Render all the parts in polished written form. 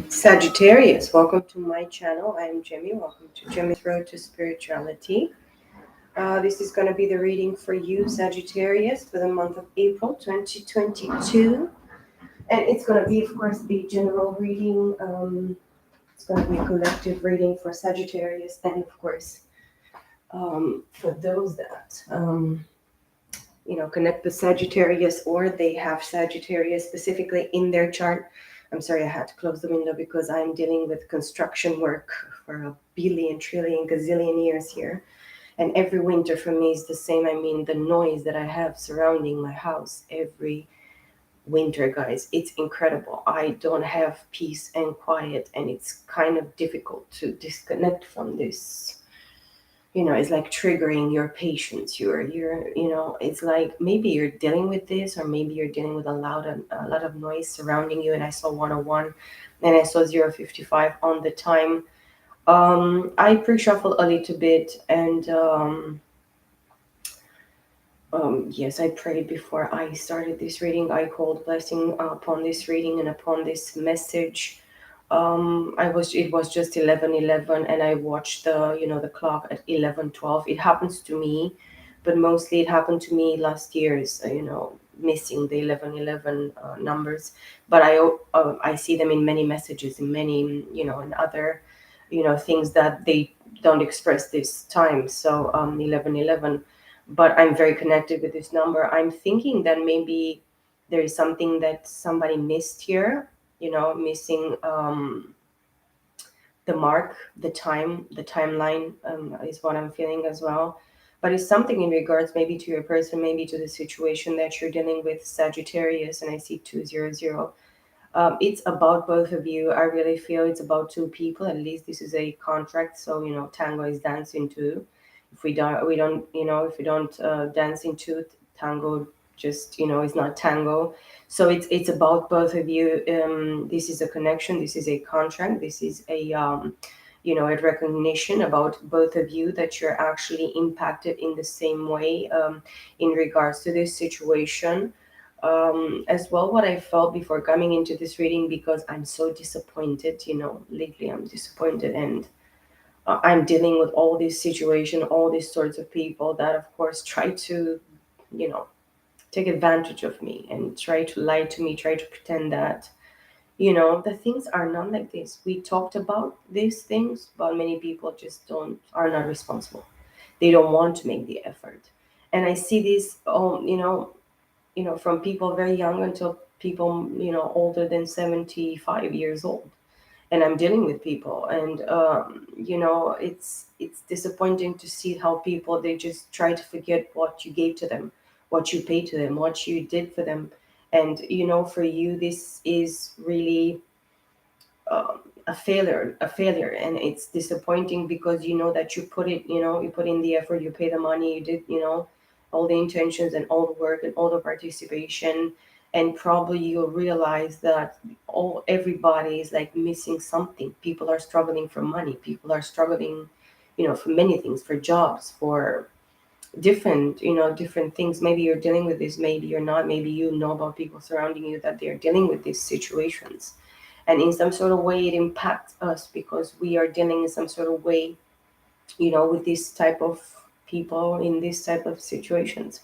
Sagittarius, welcome to my channel. I'm Jimmy. Welcome to Jimmy's Road to Spirituality. This is going to be the reading for you, Sagittarius, for the month of April 2022. And it's going to be, of course, a general reading. It's going to be a collective reading for Sagittarius and, of course, for those that, connect with Sagittarius or they have Sagittarius specifically in their chart. I'm sorry, I had to close the window because I'm dealing with construction work for a billion, trillion, gazillion years here. And every winter for me is the same. I mean, the noise that I have surrounding my house every winter, guys, it's incredible. I don't have peace and quiet, and it's kind of difficult to disconnect from this. It's like triggering your patience. It's like maybe you're dealing with this, or maybe you're dealing with a lot of noise surrounding you. And I saw 101 and I saw 055 on the time. I pre-shuffled a little bit, and yes, I prayed before I started this reading. I called blessing upon this reading and upon this message. It was just 11:11, and I watched the clock at 11:12. It happens to me, but mostly it happened to me last year's, missing the 11:11 numbers. But I see them in many messages, in many, in other, things that they don't express this time. So 11:11, but I'm very connected with this number. I'm thinking that maybe there is something that somebody missed here, missing the mark, the timeline, is what I'm feeling as well. But it's something in regards maybe to your person, maybe to the situation that you're dealing with, Sagittarius, and I see 200. It's about both of you. I really feel it's about two people. At least this is a contract, so tango is dancing too. If we don't dance into tango, just is not tango. So it's about both of you. This is a connection. This is a contract. This is a recognition about both of you that you're actually impacted in the same way, in regards to this situation. As well, what I felt before coming into this reading, because I'm so disappointed, lately I'm disappointed, and I'm dealing with all this situation, all these sorts of people that, of course, try to, you know, take advantage of me and try to lie to me, try to pretend that, the things are not like this. We talked about these things, but many people just are not responsible. They don't want to make the effort. And I see this, from people very young until people, older than 75 years old. And I'm dealing with people, and it's disappointing to see how people, they just try to forget what you gave to them, what you paid to them, what you did for them. And for you, this is really a failure, and it's disappointing because that you put in the effort, you pay the money, you did, all the intentions and all the work and all the participation. And probably you'll realize that everybody is like missing something. People are struggling for money, people are struggling, for many things, for jobs, for different things. Maybe you're dealing with this, maybe you're not, maybe you know about people surrounding you that they're dealing with these situations. And in some sort of way it impacts us because we are dealing in some sort of way, with this type of people in this type of situations,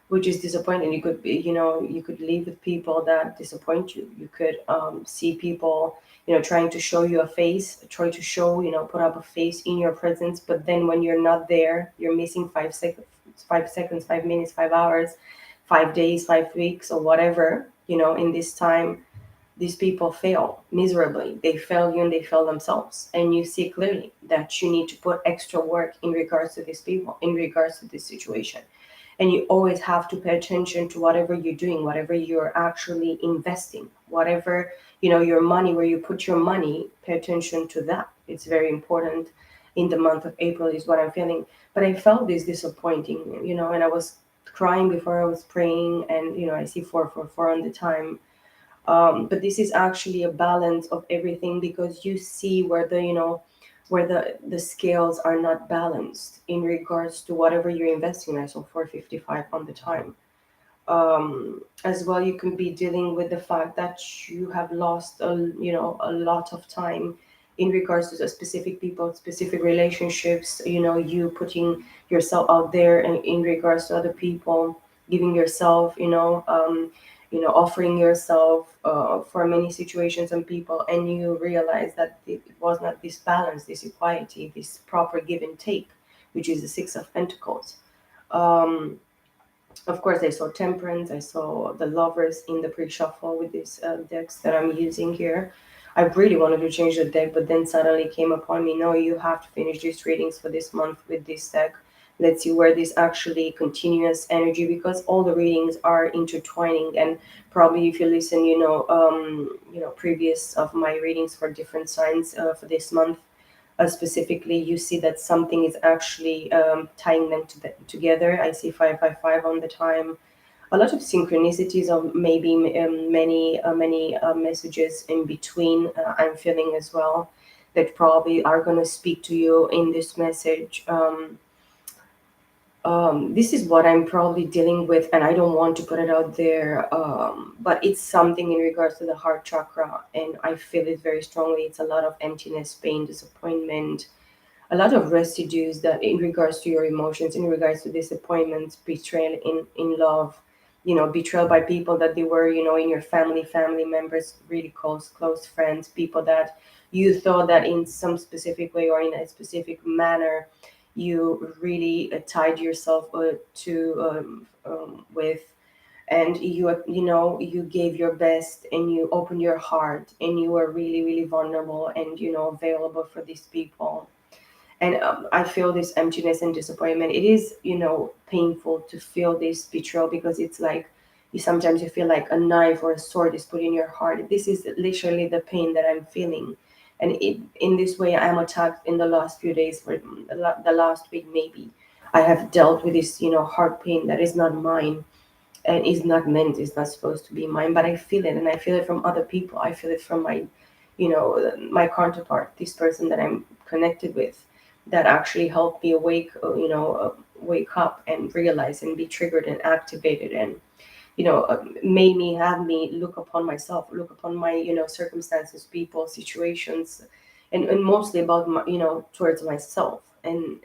which is disappointing. You could be, you could live with people that disappoint you. You could see people, trying to show you a face, try to show, put up a face in your presence, but then when you're not there, you're missing 5 seconds, 5 seconds, 5 minutes, 5 hours, 5 days, 5 weeks, or whatever. In this time, these people fail miserably. They fail you and they fail themselves. And you see clearly that you need to put extra work in regards to these people, in regards to this situation. And you always have to pay attention to whatever you're doing, whatever you're actually investing, whatever, your money, where you put your money, pay attention to that. It's very important in the month of April, is what I'm feeling. But I felt this disappointing, and I was crying before I was praying, and, I see 444 on the time. But this is actually a balance of everything, because you see where the where the scales are not balanced in regards to whatever you're investing in. I saw 455 on the time. As well, you can be dealing with the fact that you have lost a lot of time in regards to the specific people, specific relationships, you putting yourself out there, and in regards to other people, giving yourself, offering yourself for many situations and people, and you realize that it was not this balance, this equality, this proper give and take, which is the Six of Pentacles. um, of course, I saw Temperance, I saw the Lovers in the pre-shuffle with these decks that I'm using here. I really wanted to change the deck, but then suddenly came upon me, no, you have to finish these readings for this month with this deck. Let's see where this actually continuous energy, because all the readings are intertwining. And probably if you listen, previous of my readings for different signs for this month, specifically, you see that something is actually tying them together. I see 555 on the time. A lot of synchronicities of maybe many messages in between. I'm feeling as well that probably are going to speak to you in this message. This is what I'm probably dealing with, and I don't want to put it out there, but it's something in regards to the heart chakra, and I feel it very strongly. It's a lot of emptiness, pain, disappointment, a lot of residues that in regards to your emotions, in regards to disappointments, betrayal in love, betrayal by people that they were, in your family members, really close friends, people that you thought that in some specific way or in a specific manner you really tied yourself to with, and you gave your best and you opened your heart and you were really really vulnerable and available for these people. And I feel this emptiness and disappointment. It is painful to feel this betrayal, because it's like you feel like a knife or a sword is put in your heart. This is literally the pain that I'm feeling, and in this way I'm attacked in the last few days, for the last week maybe. I have dealt with this heart pain that is not mine and is not meant, is not supposed to be mine, but I feel it, and I feel it from other people. I feel it from my counterpart, this person that I'm connected with, that actually helped me wake up and realize and be triggered and activated, and made me have me look upon myself, look upon my circumstances, people, situations, and mostly about my, towards myself. And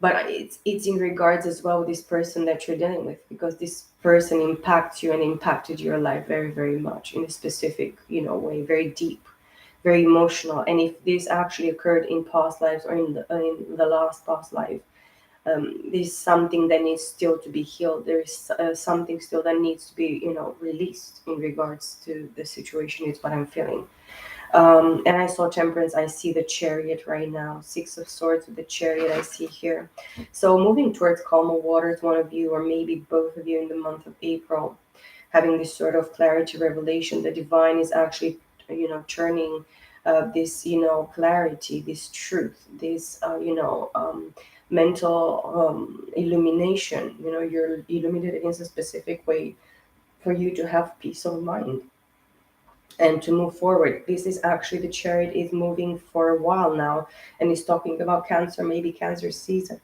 but it's in regards as well with this person that you're dealing with, because this person impacts you and impacted your life very very much in a specific way, very deep, very emotional. And if this actually occurred in past lives or in the last past life, there's something that needs still to be healed. There's something still that needs to be released in regards to the situation, is what I'm feeling. And I saw Temperance. I see the Chariot right now. Six of Swords with the Chariot I see here. So moving towards calmer waters, one of you or maybe both of you in the month of April, having this sort of clarity revelation. The divine is actually, turning this, clarity, this truth, this, mental illumination. You're illuminated in a specific way for you to have peace of mind and to move forward. This is actually the chariot is moving for a while now, and is talking about Cancer, maybe Cancer season.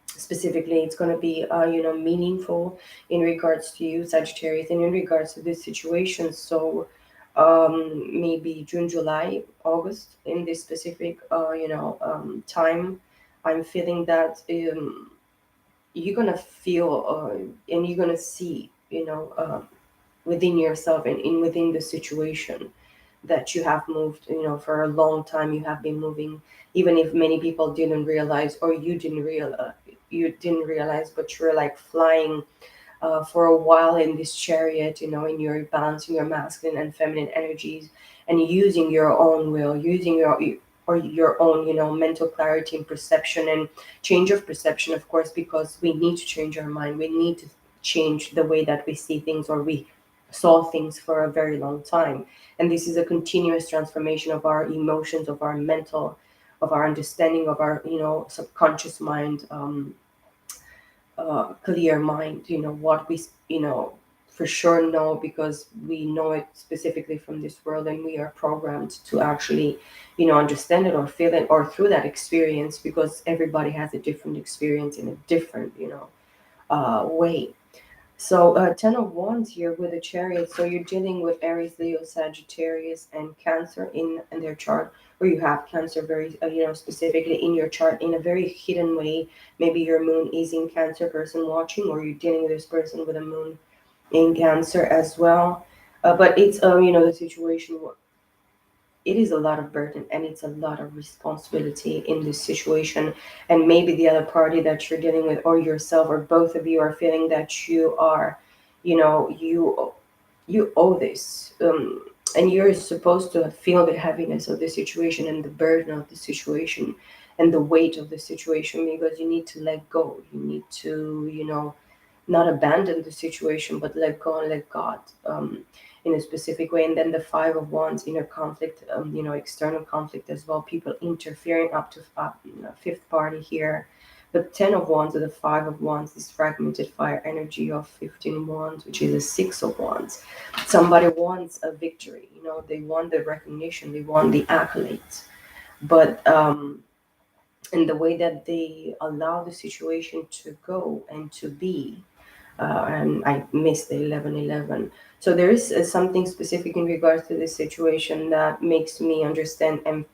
Specifically, it's going to be meaningful in regards to you, Sagittarius, and in regards to this situation. So maybe June, July, August, in this specific time, I'm feeling that you're gonna feel and you're gonna see within yourself and in within the situation that you have moved, for a long time you have been moving, even if many people didn't realize, or you didn't realize, but you're like flying for a while in this chariot, in your balancing your masculine and feminine energies, and using your own will, using your own, mental clarity and perception and change of perception, of course, because we need to change our mind. We need to change the way that we see things, or we saw things for a very long time. And this is a continuous transformation of our emotions, of our mental, of our understanding, of our, subconscious mind, clear mind, what we, for sure know, because we know it specifically from this world, and we are programmed to actually, understand it or feel it, or through that experience, because everybody has a different experience in a different, way. So, 10 of Wands here with a Chariot. So you're dealing with Aries, Leo, Sagittarius, and Cancer in their chart, or you have Cancer very, specifically in your chart in a very hidden way. Maybe your moon is in Cancer, person watching, or you're dealing with this person with a moon in Cancer as well. But it's, the situation, it is a lot of burden and it's a lot of responsibility in this situation. And maybe the other party that you're dealing with, or yourself, or both of you, are feeling that you are, you owe this, and you're supposed to feel the heaviness of the situation and the burden of the situation and the weight of the situation, because you need to let go. You need to, not abandon the situation, but let go and let God, in a specific way. And then the Five of Wands, inner conflict, external conflict as well. People interfering up to, fifth party here. But 10 of Wands or the 5 of Wands, this fragmented fire energy of 15 Wands, which is a 6 of Wands. Somebody wants a victory, they want the recognition, they want the accolades. But in the way that they allow the situation to go and to be, and I missed the 1111. So there is something specific in regards to this situation that makes me understand, and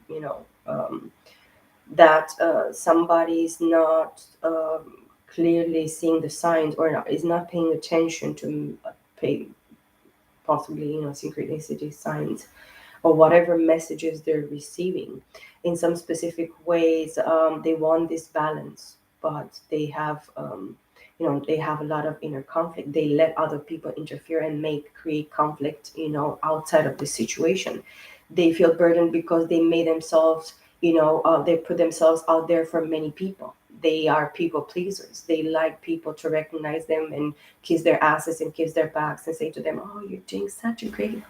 that somebody is not clearly seeing the signs, or not, is not paying attention to pay possibly, synchronicity signs, or whatever messages they're receiving. In some specific ways, they want this balance, but they have, they have a lot of inner conflict. They let other people interfere and create conflict, outside of the situation. They feel burdened because they made themselves, they put themselves out there for many people. They are people pleasers. They like people to recognize them and kiss their asses and kiss their backs and say to them, "Oh, you're doing such a great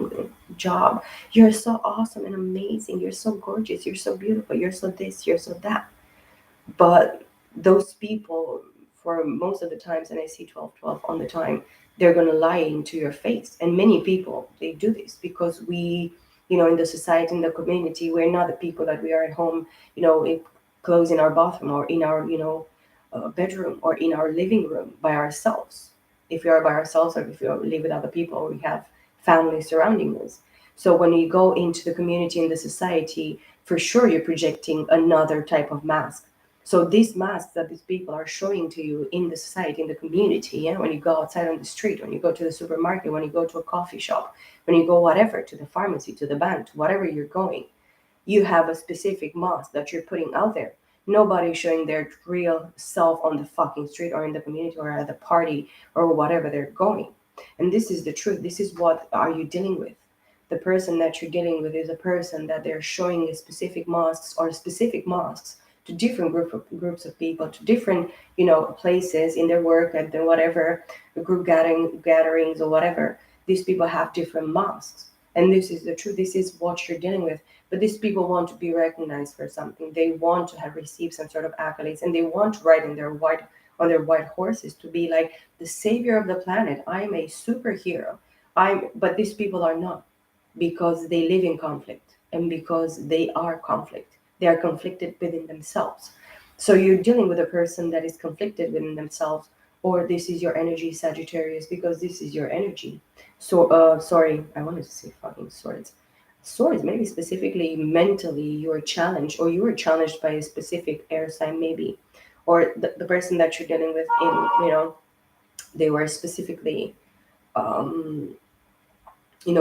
job. You're so awesome and amazing. You're so gorgeous. You're so beautiful. You're so this. You're so that." But those people, for most of the times, and I see 1212 on the time, they're going to lie into your face. And many people, they do this because we, in the society, in the community, we're not the people that we are at home, clothes in our bathroom, or in our, bedroom, or in our living room by ourselves. If we are by ourselves, or if we live with other people, we have family surrounding us. So when you go into the community and the society, for sure you're projecting another type of mask. So these masks that these people are showing to you in the society, in the community, when you go outside on the street, when you go to the supermarket, when you go to a coffee shop, when you go whatever, to the pharmacy, to the bank, to whatever you're going, you have a specific mask that you're putting out there. Nobody's showing their real self on the fucking street, or in the community, or at the party, or whatever they're going. And this is the truth. This is what are you dealing with. The person that you're dealing with is a person that they're showing a specific masks, or specific masks, to different groups of people, to different, places in their work, at the whatever, the group gatherings or whatever. These people have different masks. And this is the truth. This is what you're dealing with. But these people want to be recognized for something. They want to have received some sort of accolades, and they want to ride in their white horses, to be like the savior of the planet. I'm a superhero. But these people are not, because they live in conflict, and because they are conflict. They are conflicted within themselves. So you're dealing with a person that is conflicted within themselves, or this is your energy, Sagittarius, because this is your energy. So, sorry, I wanted to say fucking swords. Swords, maybe specifically mentally, you are challenged, or you were challenged by a specific air sign, maybe, or the person that you're dealing with, in, they were specifically, um,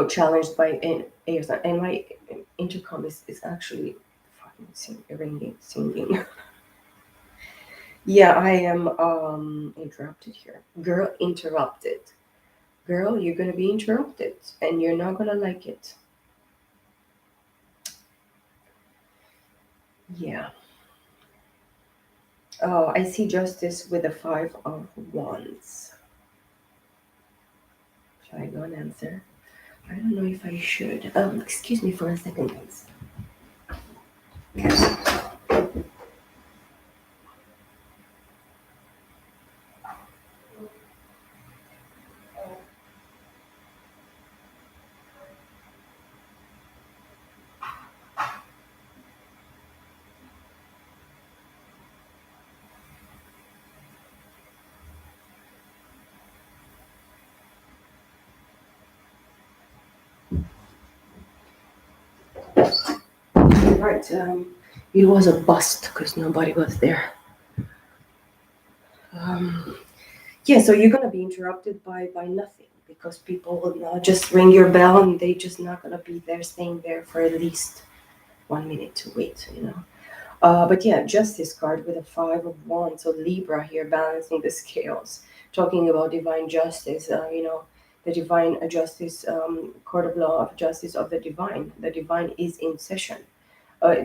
challenged by an air sign. And my intercom is actually fucking singing. Yeah, I am interrupted here. Girl, interrupted. Girl, you're gonna be interrupted, and you're not gonna like it. Yeah. Oh, I see justice with the Five of Wands. Should I go and answer? I don't know if I should. Excuse me for a second, guys. right. It was a bust because nobody was there. Um, yeah, so you're gonna be interrupted by nothing because people will not just ring your bell and they just not gonna be there, staying there for at least 1 minute to wait. But yeah, Justice card with a Five of Wands. So Libra here, balancing the scales, talking about divine justice. The divine justice, court of law of justice of the divine. The divine is in session.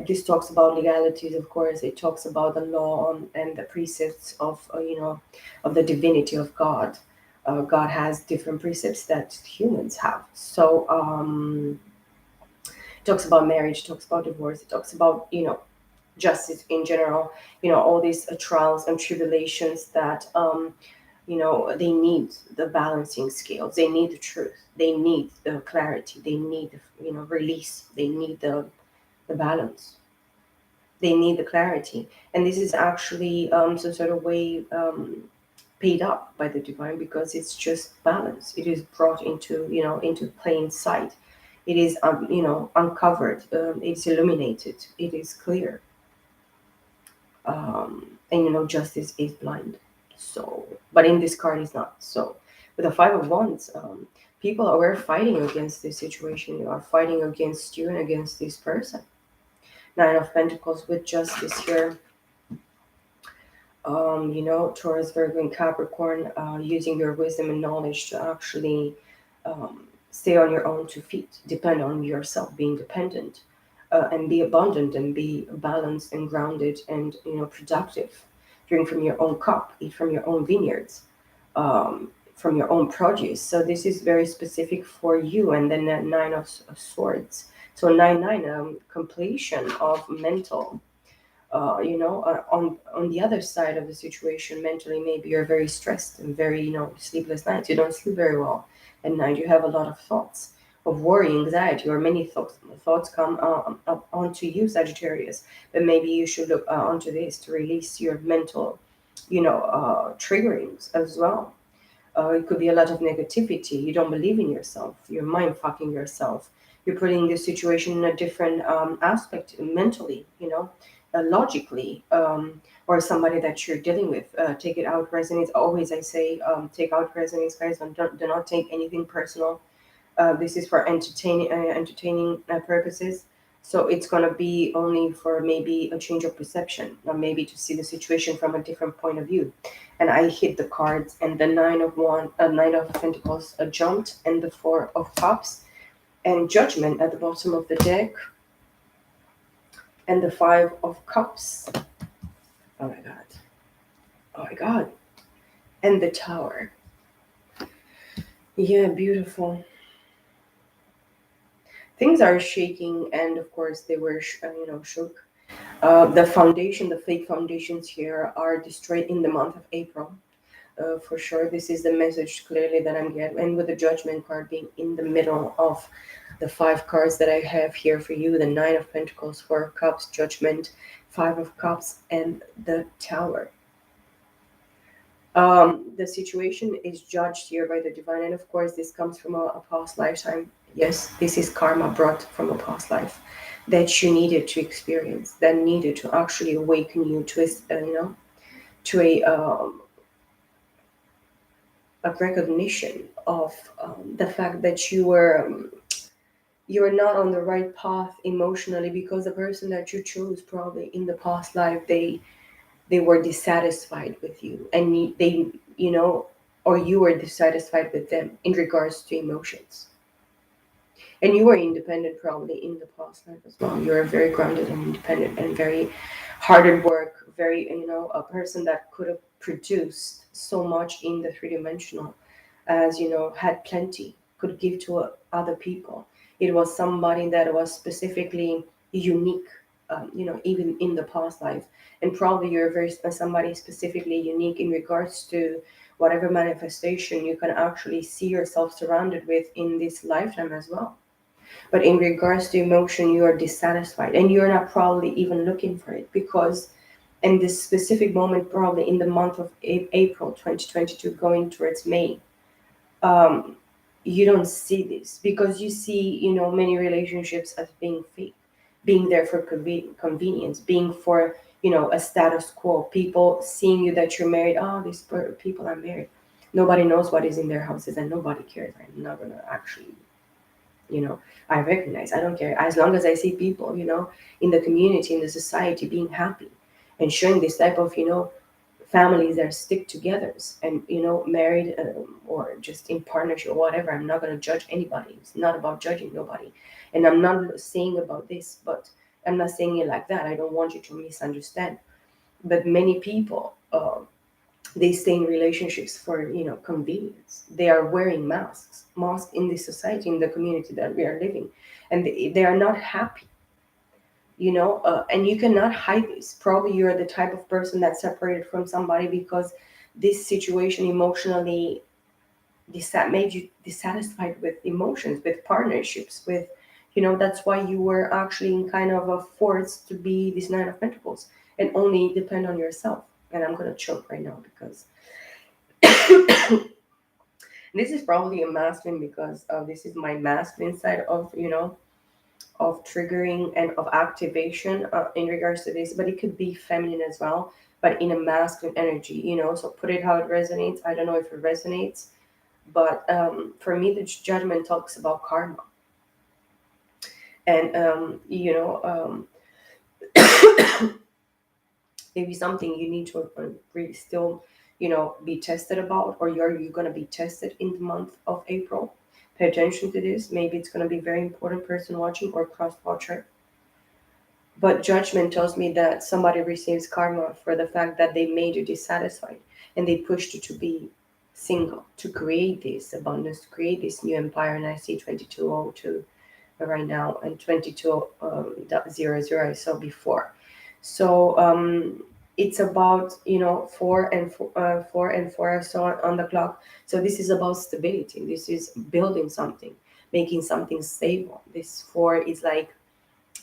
This talks about legalities, of course. It talks about the law and the precepts of the divinity of God. God has different precepts that humans have. So it talks about marriage, it talks about divorce, it talks about justice in general. All these trials and tribulations that they need the balancing scales. They need the truth. They need the clarity. They need release. They need the balance. They need the clarity. And this is actually some sort of way paid up by the divine because it's just balance. It is brought into plain sight. It is uncovered. It's illuminated. It is clear. And justice is blind. So, but in this card is not. So with the Five of Wands, people are fighting against this situation. You are fighting against you and against this person. Nine of Pentacles with justice here. Taurus, Virgo, and Capricorn, using your wisdom and knowledge to actually stay on your own 2 feet, depend on yourself, being dependent, and be abundant and be balanced and grounded and productive. Drink from your own cup, eat from your own vineyards, from your own produce. So this is very specific for you. And then Nine of Swords. So nine, completion of mental on the other side of the situation mentally, maybe you're very stressed and very sleepless nights. You don't sleep very well at night. You have a lot of thoughts of worry, anxiety, or many thoughts come up onto you, Sagittarius. But maybe you should look onto this to release your mental triggerings as well. It could be a lot of negativity. You don't believe in yourself. You're mind fucking yourself. You're putting the situation in a different aspect mentally, logically, or somebody that you're dealing with. Take it out resonance. Always I say, take out resonance, guys. Do not take anything personal. This is for entertaining purposes. So it's gonna be only for maybe a change of perception, or maybe to see the situation from a different point of view. And I hit the cards, and the Nine of Pentacles jumped, and the Four of Cups, and Judgment at the bottom of the deck, and the Five of Cups. Oh my god! Oh my god! And the Tower. Yeah, beautiful. Things are shaking, and of course they were, shook. The foundation, the fake foundations here are destroyed in the month of April. For sure, this is the message clearly that I'm getting. And with the Judgment card being in the middle of the 5 cards that I have here for you, the Nine of Pentacles, Four of Cups, Judgment, Five of Cups, and the Tower. The situation is judged here by the divine, and of course this comes from a past lifetime. Yes, this is karma brought from a past life that you needed to experience, that needed to actually awaken you to to a recognition of the fact that you were not on the right path emotionally, because the person that you chose probably in the past life, they were dissatisfied with you, and they or you were dissatisfied with them in regards to emotions. And you were independent probably in the past life as well. You're very grounded and independent and very hard at work, very a person that could have produced so much in the three-dimensional, as had plenty, could give to other people. It was somebody that was specifically unique, even in the past life. And probably you're very somebody specifically unique in regards to whatever manifestation you can actually see yourself surrounded with in this lifetime as well. But in regards to emotion, you are dissatisfied, and you're not probably even looking for it, because in this specific moment, probably in the month of April 2022, going towards May, um, you don't see this, because you see many relationships as being fake. being there for convenience, being for, a status quo. People seeing you that you're married. Oh, these people are married. Nobody knows what is in their houses, and nobody cares. I'm not gonna actually, you know, I recognize. I don't care as long as I see people, in the community, in the society, being happy, and showing this type of, families that stick together, and married, or just in partnership or whatever. I'm not going to judge anybody. It's not about judging nobody, and I'm not saying about this, but I'm not saying it like that. I don't want you to misunderstand. But many people, they stay in relationships for, convenience. They are wearing masks in the society, in the community that we are living, and they are not happy, and you cannot hide this. Probably you're the type of person that's separated from somebody because this situation emotionally made you dissatisfied with emotions, with partnerships, with, that's why you were actually in kind of a force to be this Nine of Pentacles and only depend on yourself. And I'm gonna choke right now because this is probably a masculine, because this is my masculine side of, of triggering and of activation, in regards to this, but it could be feminine as well, but in a masculine energy, so put it how it resonates. I don't know if it resonates, but for me, the judgment talks about karma, and maybe something you need to really still, be tested about, or you going to be tested in the month of April. Pay attention to this. Maybe it's going to be very important, person watching or cross watcher. But judgment tells me that somebody receives karma for the fact that they made you dissatisfied, and they pushed you to be single, to create this abundance, to create this new empire. And I see 2202 right now, and 2200 I saw before. So it's about, 4 and 4 I saw on the clock. So this is about stability. This is building something, making something stable. This 4 is like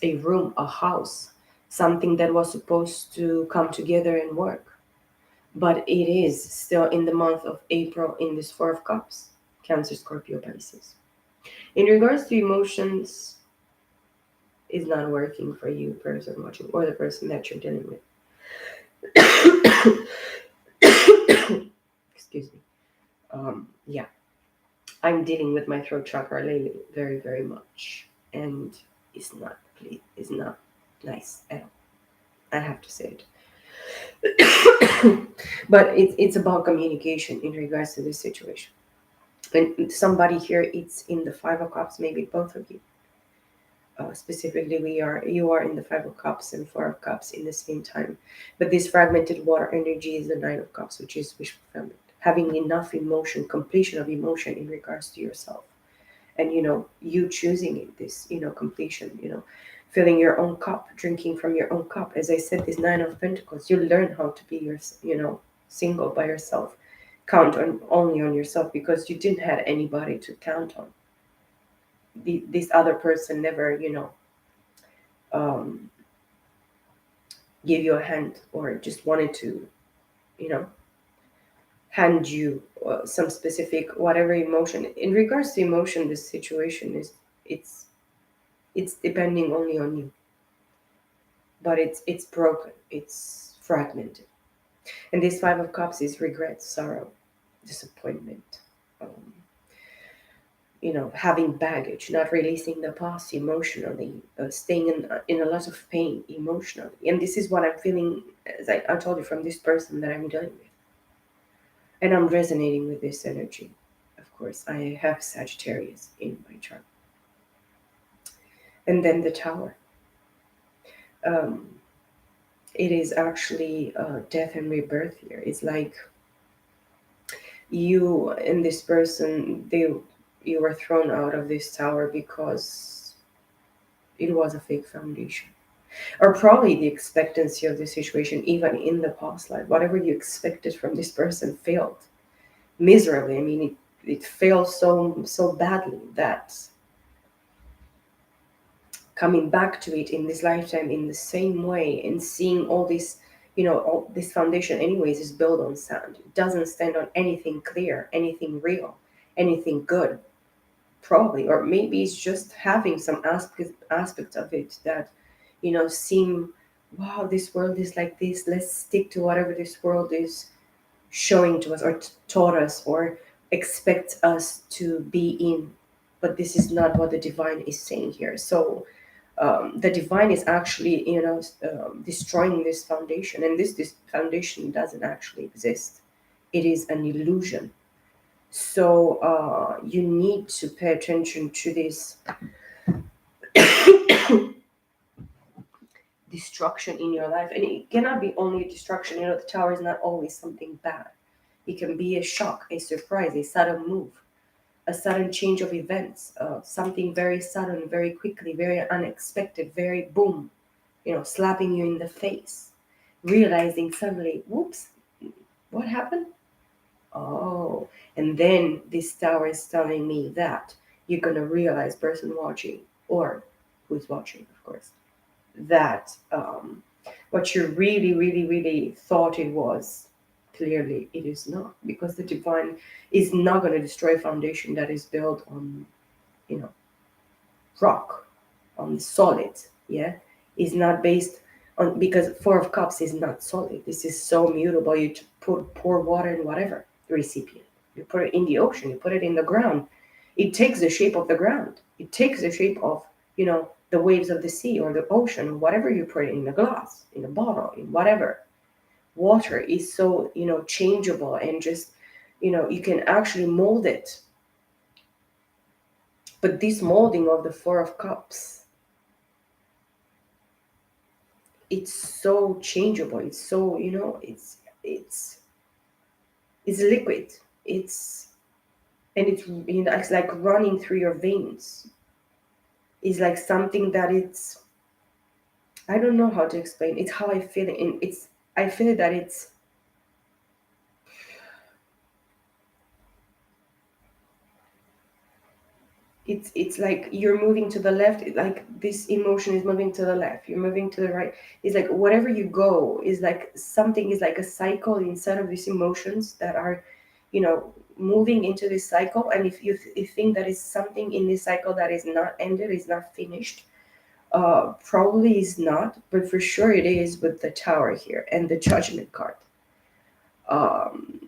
a room, a house, something that was supposed to come together and work. But it is still in the month of April in this 4 of Cups, Cancer, Scorpio, Pisces. In regards to emotions, is not working for you, person watching, or the person that you're dealing with. Excuse me. Yeah, I'm dealing with my throat chakra lately very, very much, and it's not nice at all. I have to say it. But it's about communication in regards to this situation. And somebody here, it's in the 5 of Cups, maybe both of you. Specifically, you are in the 5 of Cups and 4 of Cups in the same time. But this fragmented water energy is the 9 of Cups, which is wish fulfillment. Having enough emotion, completion of emotion in regards to yourself. And you choosing it, this, completion, filling your own cup, drinking from your own cup. As I said, this 9 of Pentacles, you learn how to be single by yourself, count only on yourself, because you didn't have anybody to count on. This other person never um, give you a hand, or just wanted to you know hand you some specific whatever emotion. In regards to emotion, this situation is, it's depending only on you, but it's broken, it's fragmented. And this 5 of Cups is regret, sorrow, disappointment, um, having baggage, not releasing the past emotionally, staying in a lot of pain emotionally. And this is what I'm feeling, as I told you, from this person that I'm dealing with. And I'm resonating with this energy. Of course, I have Sagittarius in my chart. And then the Tower. Um, it is actually death and rebirth here. It's like you and this person, you were thrown out of this tower because it was a fake foundation, or probably the expectancy of the situation, even in the past life. Whatever you expected from this person failed miserably. I mean, it failed so badly that coming back to it in this lifetime in the same way, and seeing all this, all this foundation anyways is built on sand. It doesn't stand on anything clear, anything real, anything good, probably. Or maybe it's just having some aspect of it that seem, wow, this world is like this, let's stick to whatever this world is showing to us, or taught us, or expect us to be in. But this is not what the divine is saying here. So the divine is actually, destroying this foundation, and this foundation doesn't actually exist. It is an illusion. So you need to pay attention to this destruction in your life, and it cannot be only destruction. The tower is not always something bad. It can be a shock, a surprise, a sudden move, a sudden change of events, something very sudden, very quickly, very unexpected, very boom, slapping you in the face, realizing suddenly, whoops, what happened? Oh, and then this tower is telling me that you're gonna realize, person watching, or who's watching, of course, that what you really, really, really thought it was, clearly it is not, because the divine is not going to destroy a foundation that is built on, you know, rock, on solid. Yeah, is not based on, because Four of Cups is not solid. This is so mutable. You pour water in whatever recipient. You put it in the ocean. You put it in the ground. It takes the shape of the ground. It takes the shape of, the waves of the sea or the ocean, whatever you put it in a glass, in a bottle, in whatever. Water is so, changeable, and just, you can actually mold it. But this molding of the Four of Cups, it's so changeable. It's so, it's liquid. It's like running through your veins. It's like something that it's, I don't know how to explain. It's how I feel it. And I feel it that it's like you're moving to the left. Like this emotion is moving to the left, you're moving to the right. It's like whatever you go is like something, is like a cycle inside of these emotions that are, moving into this cycle. And if you think that is something in this cycle that is not ended, is not finished, probably is not, but for sure it is with the Tower here and the Judgment card.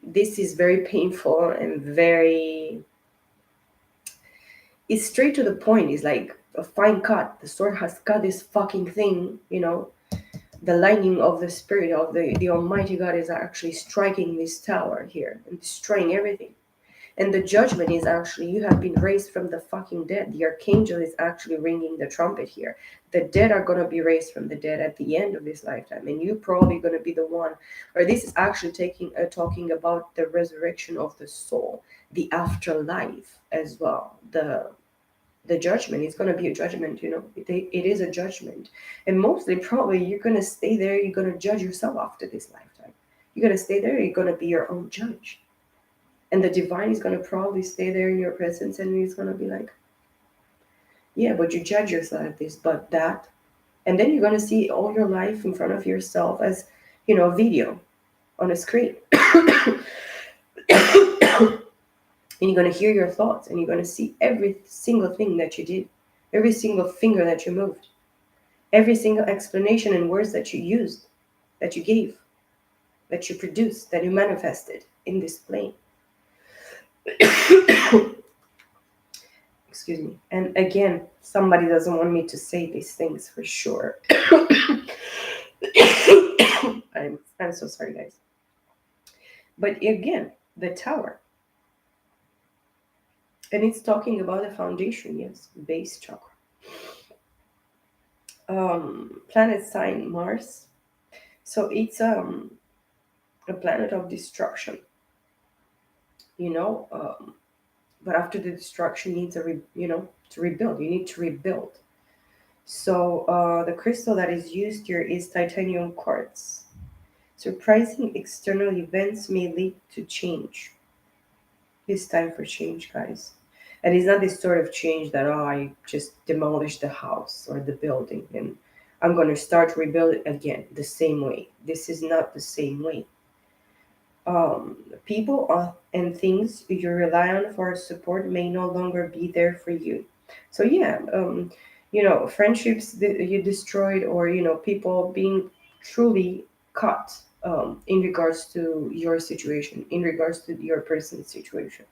This is very painful and very, it's straight to the point. It's like a fine cut. The sword has cut this fucking thing. The lightning of the spirit of the Almighty God is actually striking this tower here and destroying everything. And the judgment is actually, you have been raised from the fucking dead. The archangel is actually ringing the trumpet here. The dead are going to be raised from the dead at the end of this lifetime, and you're probably going to be the one. Or this is actually talking about the resurrection of the soul, the afterlife as well. The judgment is going to be a judgment. It is a judgment. And mostly probably you're going to stay there, you're going to judge yourself after this lifetime. You're going to stay there, you're going to be your own judge. And the divine is going to probably stay there in your presence, and he's going to be like, yeah, but you judge yourself at this, but that. And then you're going to see all your life in front of yourself as, a video on a screen. And you're going to hear your thoughts, and you're going to see every single thing that you did, every single finger that you moved, every single explanation and words that you used, that you gave, that you produced, that you manifested in this plane. Excuse me. And again, somebody doesn't want me to say these things for sure. I'm so sorry, guys. But again, the Tower. And it's talking about the foundation, yes, base chakra. Planet sign Mars. So it's a planet of destruction, you know. But after the destruction needs to rebuild. You need to rebuild. So the crystal that is used here is titanium quartz. Surprising external events may lead to change. It's time for change, guys. And it's not this sort of change that, oh, I just demolished the house or the building and I'm going to start rebuild it again the same way. This is not the same way. People and things you rely on for support may no longer be there for you. So yeah, friendships that you destroyed, or people being truly cut, in regards to your situation, in regards to your person's situation.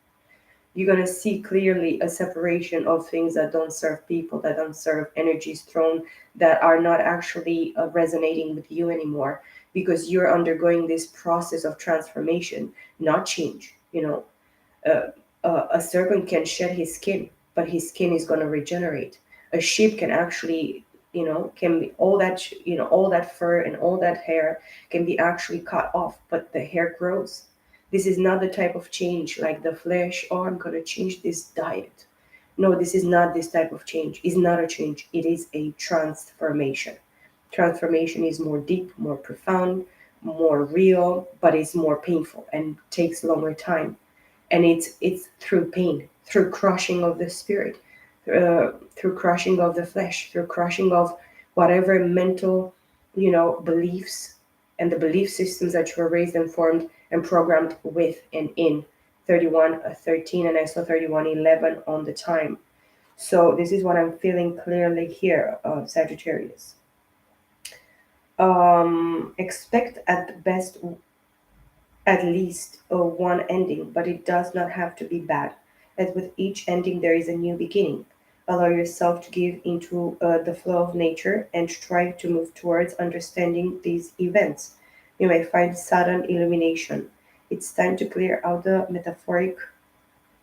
You're going to see clearly a separation of things that don't serve people, that don't serve energies thrown, that are not actually resonating with you anymore, because you're undergoing this process of transformation, not change. uh, a serpent can shed his skin, but his skin is going to regenerate. A sheep can actually, can be all that, all that fur and all that hair can be actually cut off, but the hair grows. This is not the type of change like the flesh. Oh, I'm going to change this diet. No, this is not this type of change. It's not a change. It is a transformation. Transformation is more deep, more profound, more real, but it's more painful and takes longer time. And it's through pain, through crushing of the spirit, through crushing of the flesh, through crushing of whatever mental, beliefs, and the belief systems that you were raised and formed and programmed with and in 31 13, and I saw 31:11 on the time. So this is what I'm feeling clearly here, Sagittarius. Expect at the best at least one ending, but it does not have to be bad. As with each ending, there is a new beginning. Allow yourself to give into the flow of nature and try to move towards understanding these events. You may find sudden illumination. It's time to clear out the metaphoric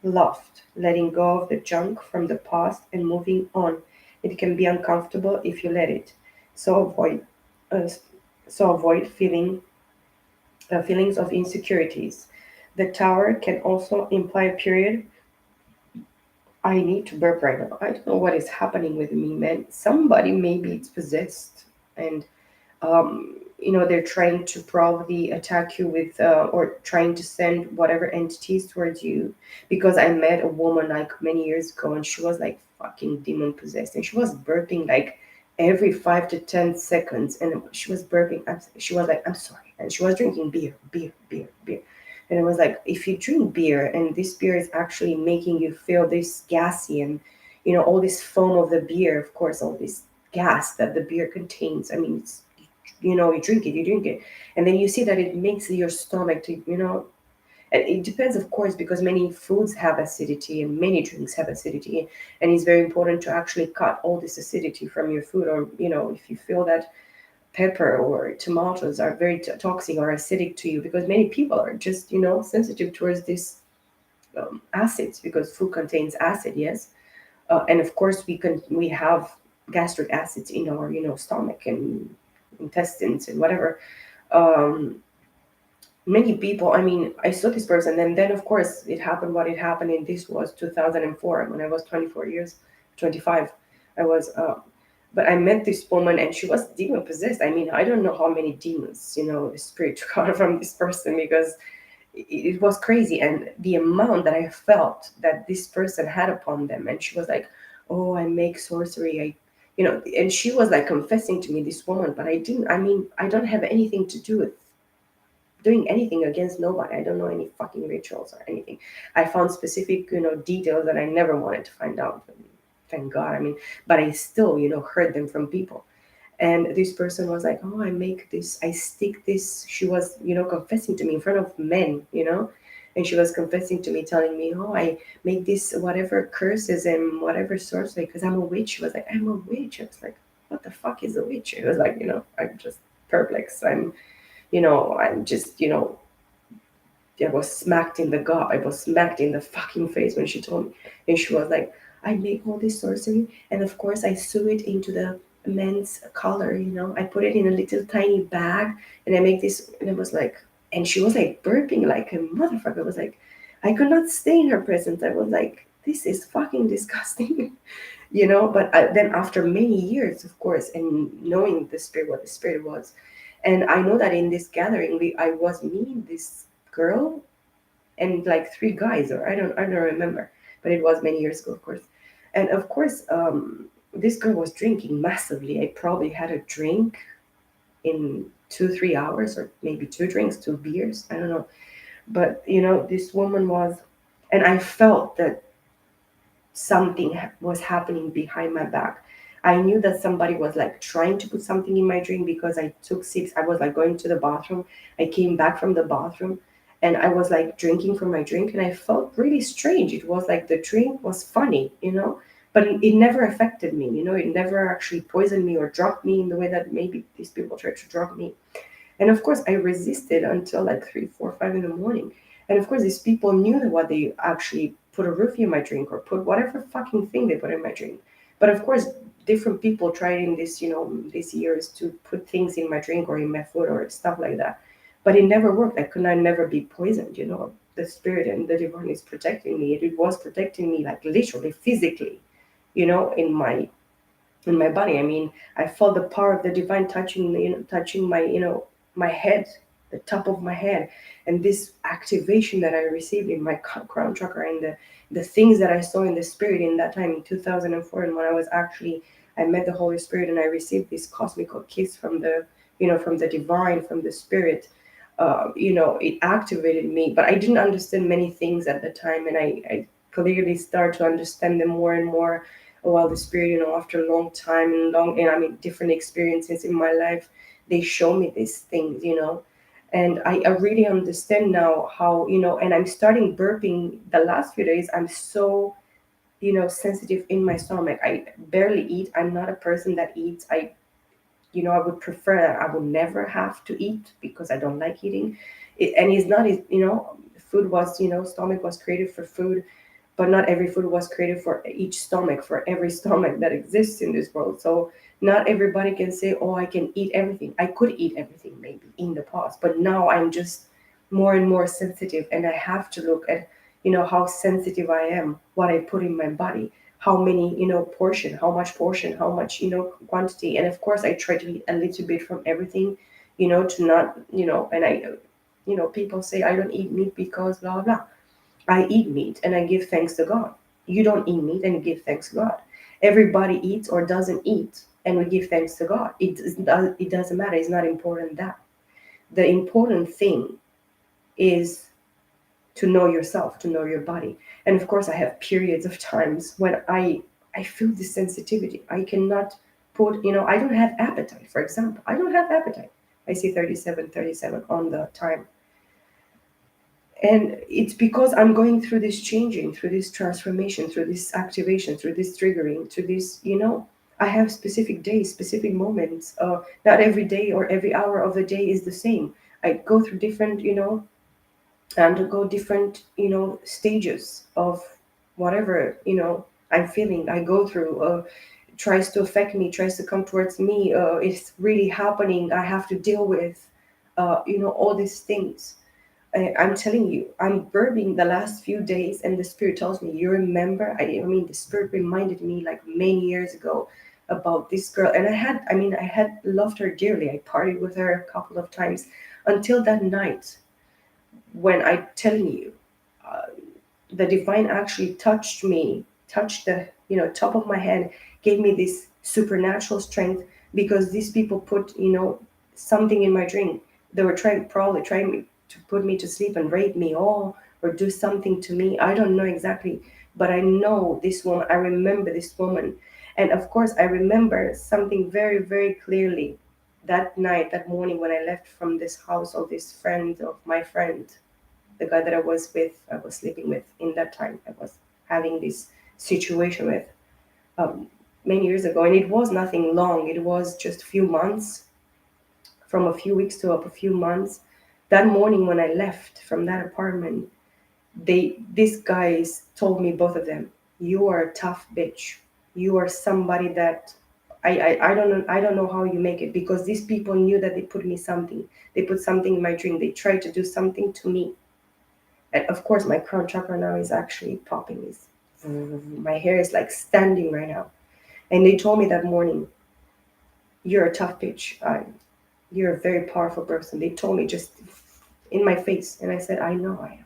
loft, letting go of the junk from the past and moving on. It can be uncomfortable if you let it. So avoid, uh, so avoid feelings of insecurities. The tower can also imply a period. I need to burp right now. I don't know what is happening with me, man. Somebody, maybe it's possessed, and they're trying to probably attack you with, or trying to send whatever entities towards you. Because I met a woman like many years ago, and she was like fucking demon possessed, and she was burping like every 5 to 10 seconds, and she was burping. She was like, "I'm sorry," and she was drinking beer, beer, beer, beer. And it was like, if you drink beer and this beer is actually making you feel this gassy, and all this foam of the beer, of course, all this gas that the beer contains. I mean, it's, you drink it, and then you see that it makes your stomach to, and it depends, of course, because many foods have acidity and many drinks have acidity, and it's very important to actually cut all this acidity from your food. Or if you feel that pepper or tomatoes are very toxic or acidic to you, because many people are just sensitive towards these acids, because food contains acid, yes. And of course we have gastric acids in our stomach and intestines and whatever. um, Many people, I mean, I saw this person, and then of course it happened what it happened, and this was 2004 when I was 24 years, 25. I was but I met this woman and she was demon possessed. I mean, I don't know how many demons, the spirit took out from this person, because it was crazy. And the amount that I felt that this person had upon them, and she was like, "Oh, I make sorcery, and she was like confessing to me, this woman, but I didn't, I mean, I don't have anything to do with doing anything against nobody. I don't know any fucking rituals or anything. I found specific, details that I never wanted to find out. Thank God. I mean, but I still, heard them from people. And this person was like, "Oh, I make this, I stick this." She was, confessing to me in front of men, and she was confessing to me, telling me, "Oh, I make this whatever curses and whatever sorcery because I'm a witch." She was like, "I'm a witch." I was like, "What the fuck is a witch?" It was like, I'm just perplexed. I'm just, I was smacked in the gut. I was smacked in the fucking face when she told me. And she was like, "I make all this sorcery, and of course I sew it into the men's collar, I put it in a little tiny bag, and I make this." And I was like, and she was like burping like a motherfucker. I was like, I could not stay in her presence. I was like, this is fucking disgusting. But then after many years, of course, and knowing the spirit, what the spirit was, and I know that in this gathering, I was me, this girl, and like three guys, or I don't remember, but it was many years ago, of course. And of course, this girl was drinking massively. I probably had a drink in 2 3 hours, or maybe two drinks, two beers, I don't know. But this woman was, and I felt that something was happening behind my back. I knew that somebody was like trying to put something in my drink because I took sips. I was like going to the bathroom. I came back from the bathroom and I was like drinking from my drink and I felt really strange. It was like the drink was funny, but it never affected me, it never actually poisoned me or drugged me in the way that maybe these people try to drug me. And of course, I resisted until like 3, 4, 5 in the morning. And of course, these people knew what they actually put a roofie in my drink or put whatever fucking thing they put in my drink. But of course, different people tried in this, these years to put things in my drink or in my food or stuff like that. But it never worked. I could not never be poisoned. The spirit and the divine is protecting me. It was protecting me like literally, physically, in my body. I mean, I felt the power of the divine touching, touching my head, the top of my head, and this activation that I received in my crown chakra and the things that I saw in the spirit in that time in 2004, and when I met the Holy Spirit and I received this cosmical kiss from from the divine, from the spirit. It activated me, but I didn't understand many things at the time, and I clearly started to understand them more and more while the spirit, after a long time and I mean different experiences in my life, they show me these things. And I really understand now how, and I'm starting burping the last few days. I'm so, sensitive in my stomach. I barely eat. I'm not a person that eats. I would prefer that I would never have to eat because I don't like eating. And it's not, food was, stomach was created for food, but not every food was created for each stomach, for every stomach that exists in this world. So not everybody can say, oh, I can eat everything. I could eat everything maybe in the past, but now I'm just more and more sensitive, and I have to look at, how sensitive I am, what I put in my body, how many, portion, how much, quantity. And of course, I try to eat a little bit from everything, to not, and people say I don't eat meat because blah, blah. I eat meat and I give thanks to God. You don't eat meat and you give thanks to God. Everybody eats or doesn't eat and we give thanks to God. It doesn't matter. It's not important that. The important thing is to know yourself, to know your body. And of course, I have periods of times when I feel this sensitivity. I cannot put, I don't have appetite, for example. I don't have appetite. I see 37, 37 on the time, and it's because I'm going through this changing, through this transformation, through this activation, through this triggering, through this, I have specific days, specific moments. Not every day or every hour of the day is the same. I go through different, undergo different, stages of whatever, I'm feeling. I go through, tries to affect me, tries to come towards me. It's really happening. I have to deal with, all these things. I'm telling you, I'm burping the last few days, and the spirit tells me, you remember? I mean, the spirit reminded me like many years ago about this girl, and I had loved her dearly. I partied with her a couple of times until that night when I'm telling you, uh, the divine actually touched me, touched the top of my head, gave me this supernatural strength because these people put something in my drink. They were probably trying to put me to sleep and rape me or do something to me. I don't know exactly, but I know this woman. I remember this woman, and of course I remember something very, very clearly. That night, that morning, when I left from this house of this friend of my friend, the guy that I was sleeping with in that time, I was having this situation with, um, many years ago, and it was nothing long. It was just a few months, from a few weeks to up a few months. That morning when I left from that apartment, these guys told me, both of them, you are a tough bitch. You are somebody that I don't know how you make it, because these people knew that they put me something. They put something in my drink. They tried to do something to me. And of course, my crown chakra now is actually popping. Is My hair is like standing right now. And they told me that morning, "You're a tough bitch. You're a very powerful person." They told me just in my face, and I said, "I know I am."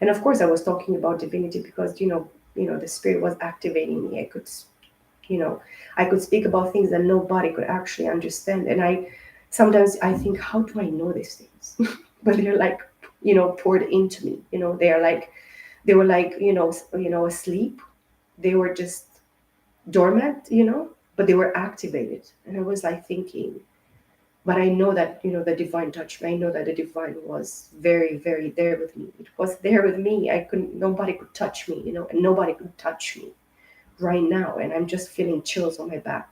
And of course, I was talking about divinity because the spirit was activating me. You know, I could speak about things that nobody could actually understand. And sometimes I think, how do I know these things? But they're like, poured into me. They were like, asleep. They were just dormant. but they were activated. And I was like thinking, but I know that, the divine touched me. I know that the divine was very, very there with me. It was there with me. Nobody could touch me, and nobody could touch me right now. And I'm just feeling chills on my back.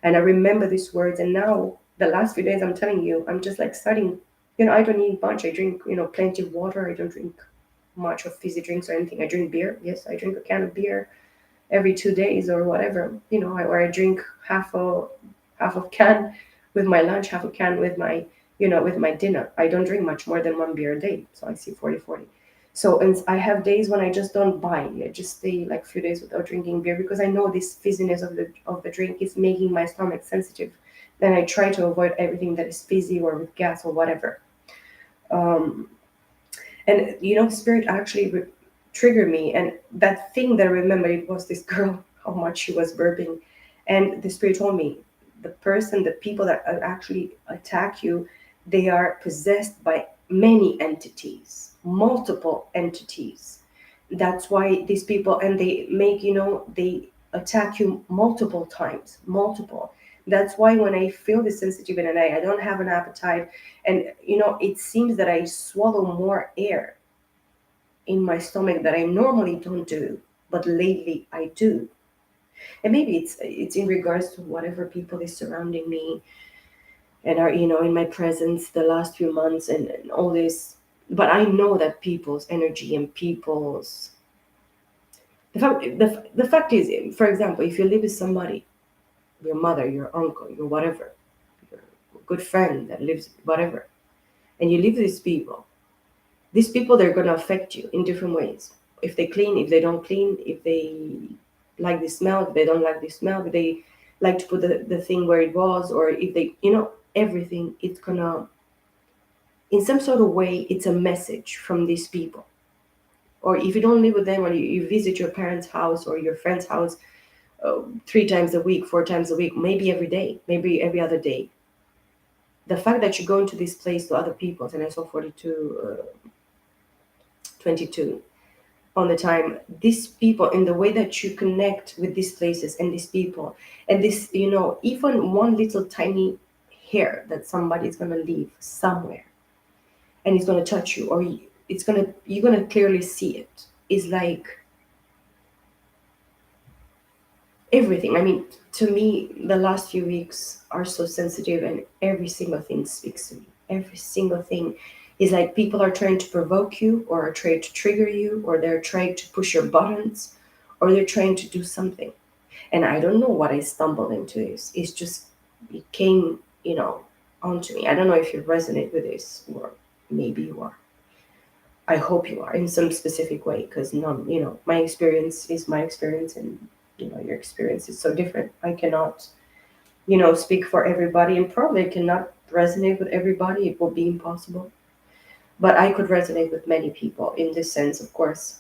And I remember these words. And now, the last few days, I'm telling you, I'm just like starting, I don't eat much. I drink, plenty of water. I don't drink much of fizzy drinks or anything. I drink beer. Yes, I drink a can of beer every 2 days or whatever, or I drink half of can with my lunch, half a can with my dinner. I don't drink much more than one beer a day, so I see 40-40. So, and I have days when I just don't buy. I just stay like a few days without drinking beer because I know this fizziness of the drink is making my stomach sensitive. Then I try to avoid everything that is fizzy or with gas or whatever. Um, and spirit actually triggered me, and that thing that I remember, it was this girl, how much she was burping. And the spirit told me, the people that actually attack you, they are possessed by many entities, multiple entities. That's why these people, and they attack you multiple times, multiple. That's why when I feel the sensitivity and I don't have an appetite, and it seems that I swallow more air in my stomach that I normally don't do, but lately I do. And maybe it's in regards to whatever people is surrounding me and are in my presence the last few months, and all this. But I know that people's energy and people's the fact is, for example, if you live with somebody, your mother, your uncle, your whatever, your good friend that lives whatever, and you live with these people, they're going to affect you in different ways. If they clean, if they don't clean, if they like the smell, if they don't like the smell, if they like to put the thing where it was, or if they, everything, it's gonna, in some sort of way, it's a message from these people. Or if you don't live with them, or you visit your parents' house or your friend's house 3 times a week, 4 times a week, maybe every day, maybe every other day, the fact that you go into this place to other people, and I saw 42, 22 on the time, these people, in the way that you connect with these places and these people, and this, even one little tiny hair that somebody is going to leave somewhere, and it's going to touch you, or you're going to clearly see it. It's like everything. I mean, to me, the last few weeks are so sensitive, and every single thing speaks to me. Every single thing is like people are trying to provoke you, or are trying to trigger you, or they're trying to push your buttons, or they're trying to do something. And I don't know what I stumbled into this. It's just, it came, onto me. I don't know if you resonate with this, or maybe you are. I hope you are in some specific way, because none, my experience is my experience, and your experience is so different. I cannot, speak for everybody, and probably cannot resonate with everybody. It will be impossible. But I could resonate with many people in this sense, of course.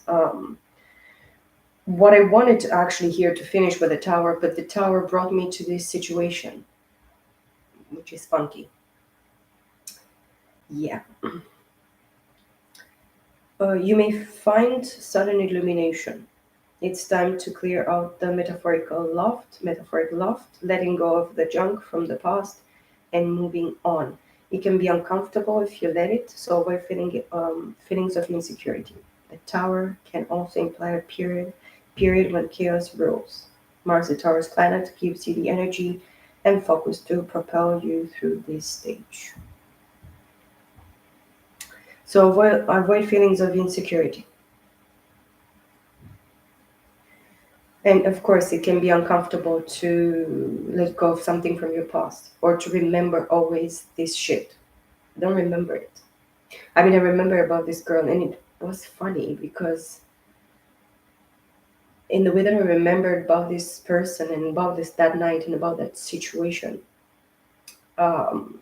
What I wanted to actually hear to finish with the tower, but the tower brought me to this situation, which is funky. Yeah. You may find sudden illumination. It's time to clear out the metaphoric loft, letting go of the junk from the past and moving on. It can be uncomfortable if you let it, so avoid feelings of insecurity. The tower can also imply a period when chaos rules. Mars, the tower's planet, gives you the energy and focus to propel you through this stage. So avoid feelings of insecurity. And of course, it can be uncomfortable to let go of something from your past, or to remember always this shit. Don't remember it. I mean, I remember about this girl, and it was funny because in the way that I remembered about this person and about this that night and about that situation, um,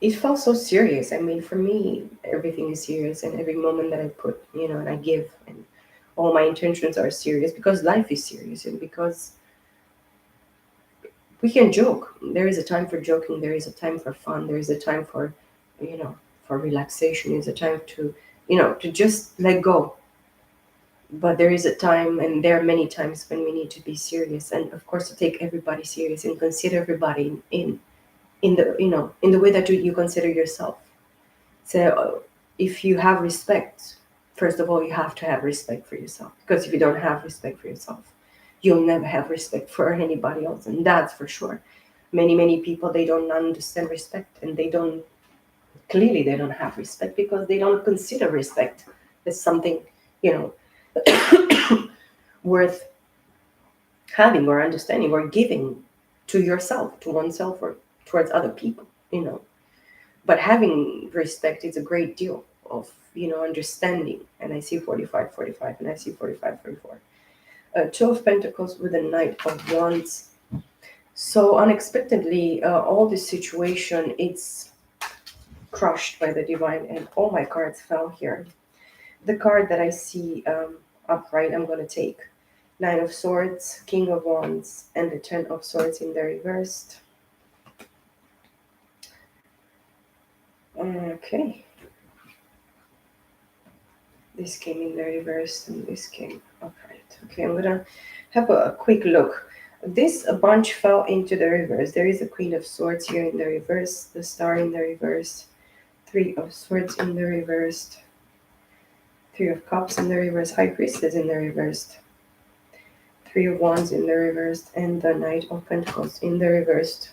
it felt so serious. I mean, for me, everything is serious, and every moment that I put, and I give, and all my intentions are serious because life is serious, and because we can joke. There is a time for joking. There is a time for fun. There is a time for relaxation. There's a time to just let go. But there is a time, and there are many times when we need to be serious, and of course to take everybody serious and consider everybody in the in the way that you consider yourself. So if you have respect, first of all, you have to have respect for yourself. Because if you don't have respect for yourself, you'll never have respect for anybody else, and that's for sure. Many people, they don't understand respect, and they don't, clearly they don't have respect because they don't consider respect as something, you know, worth having or understanding or giving to yourself, to oneself, or towards other people. But having respect is a great deal of understanding. And I see 45, 45, and I see 45, 44. Two of Pentacles with a Knight of Wands. So unexpectedly, all this situation, it's crushed by the divine, and all my cards fell here. The card that I see upright, I'm going to take Nine of Swords, King of Wands, and the Ten of Swords in the reversed. Okay. This came in the reverse and this came upright. Okay, I'm gonna have a quick look. This bunch fell into the reverse. There is a Queen of Swords here in the reverse, the Star in the reverse, Three of Swords in the reversed, Three of Cups in the reverse, High Priestess in the reversed, Three of Wands in the reversed, and the Knight of Pentacles in the reversed.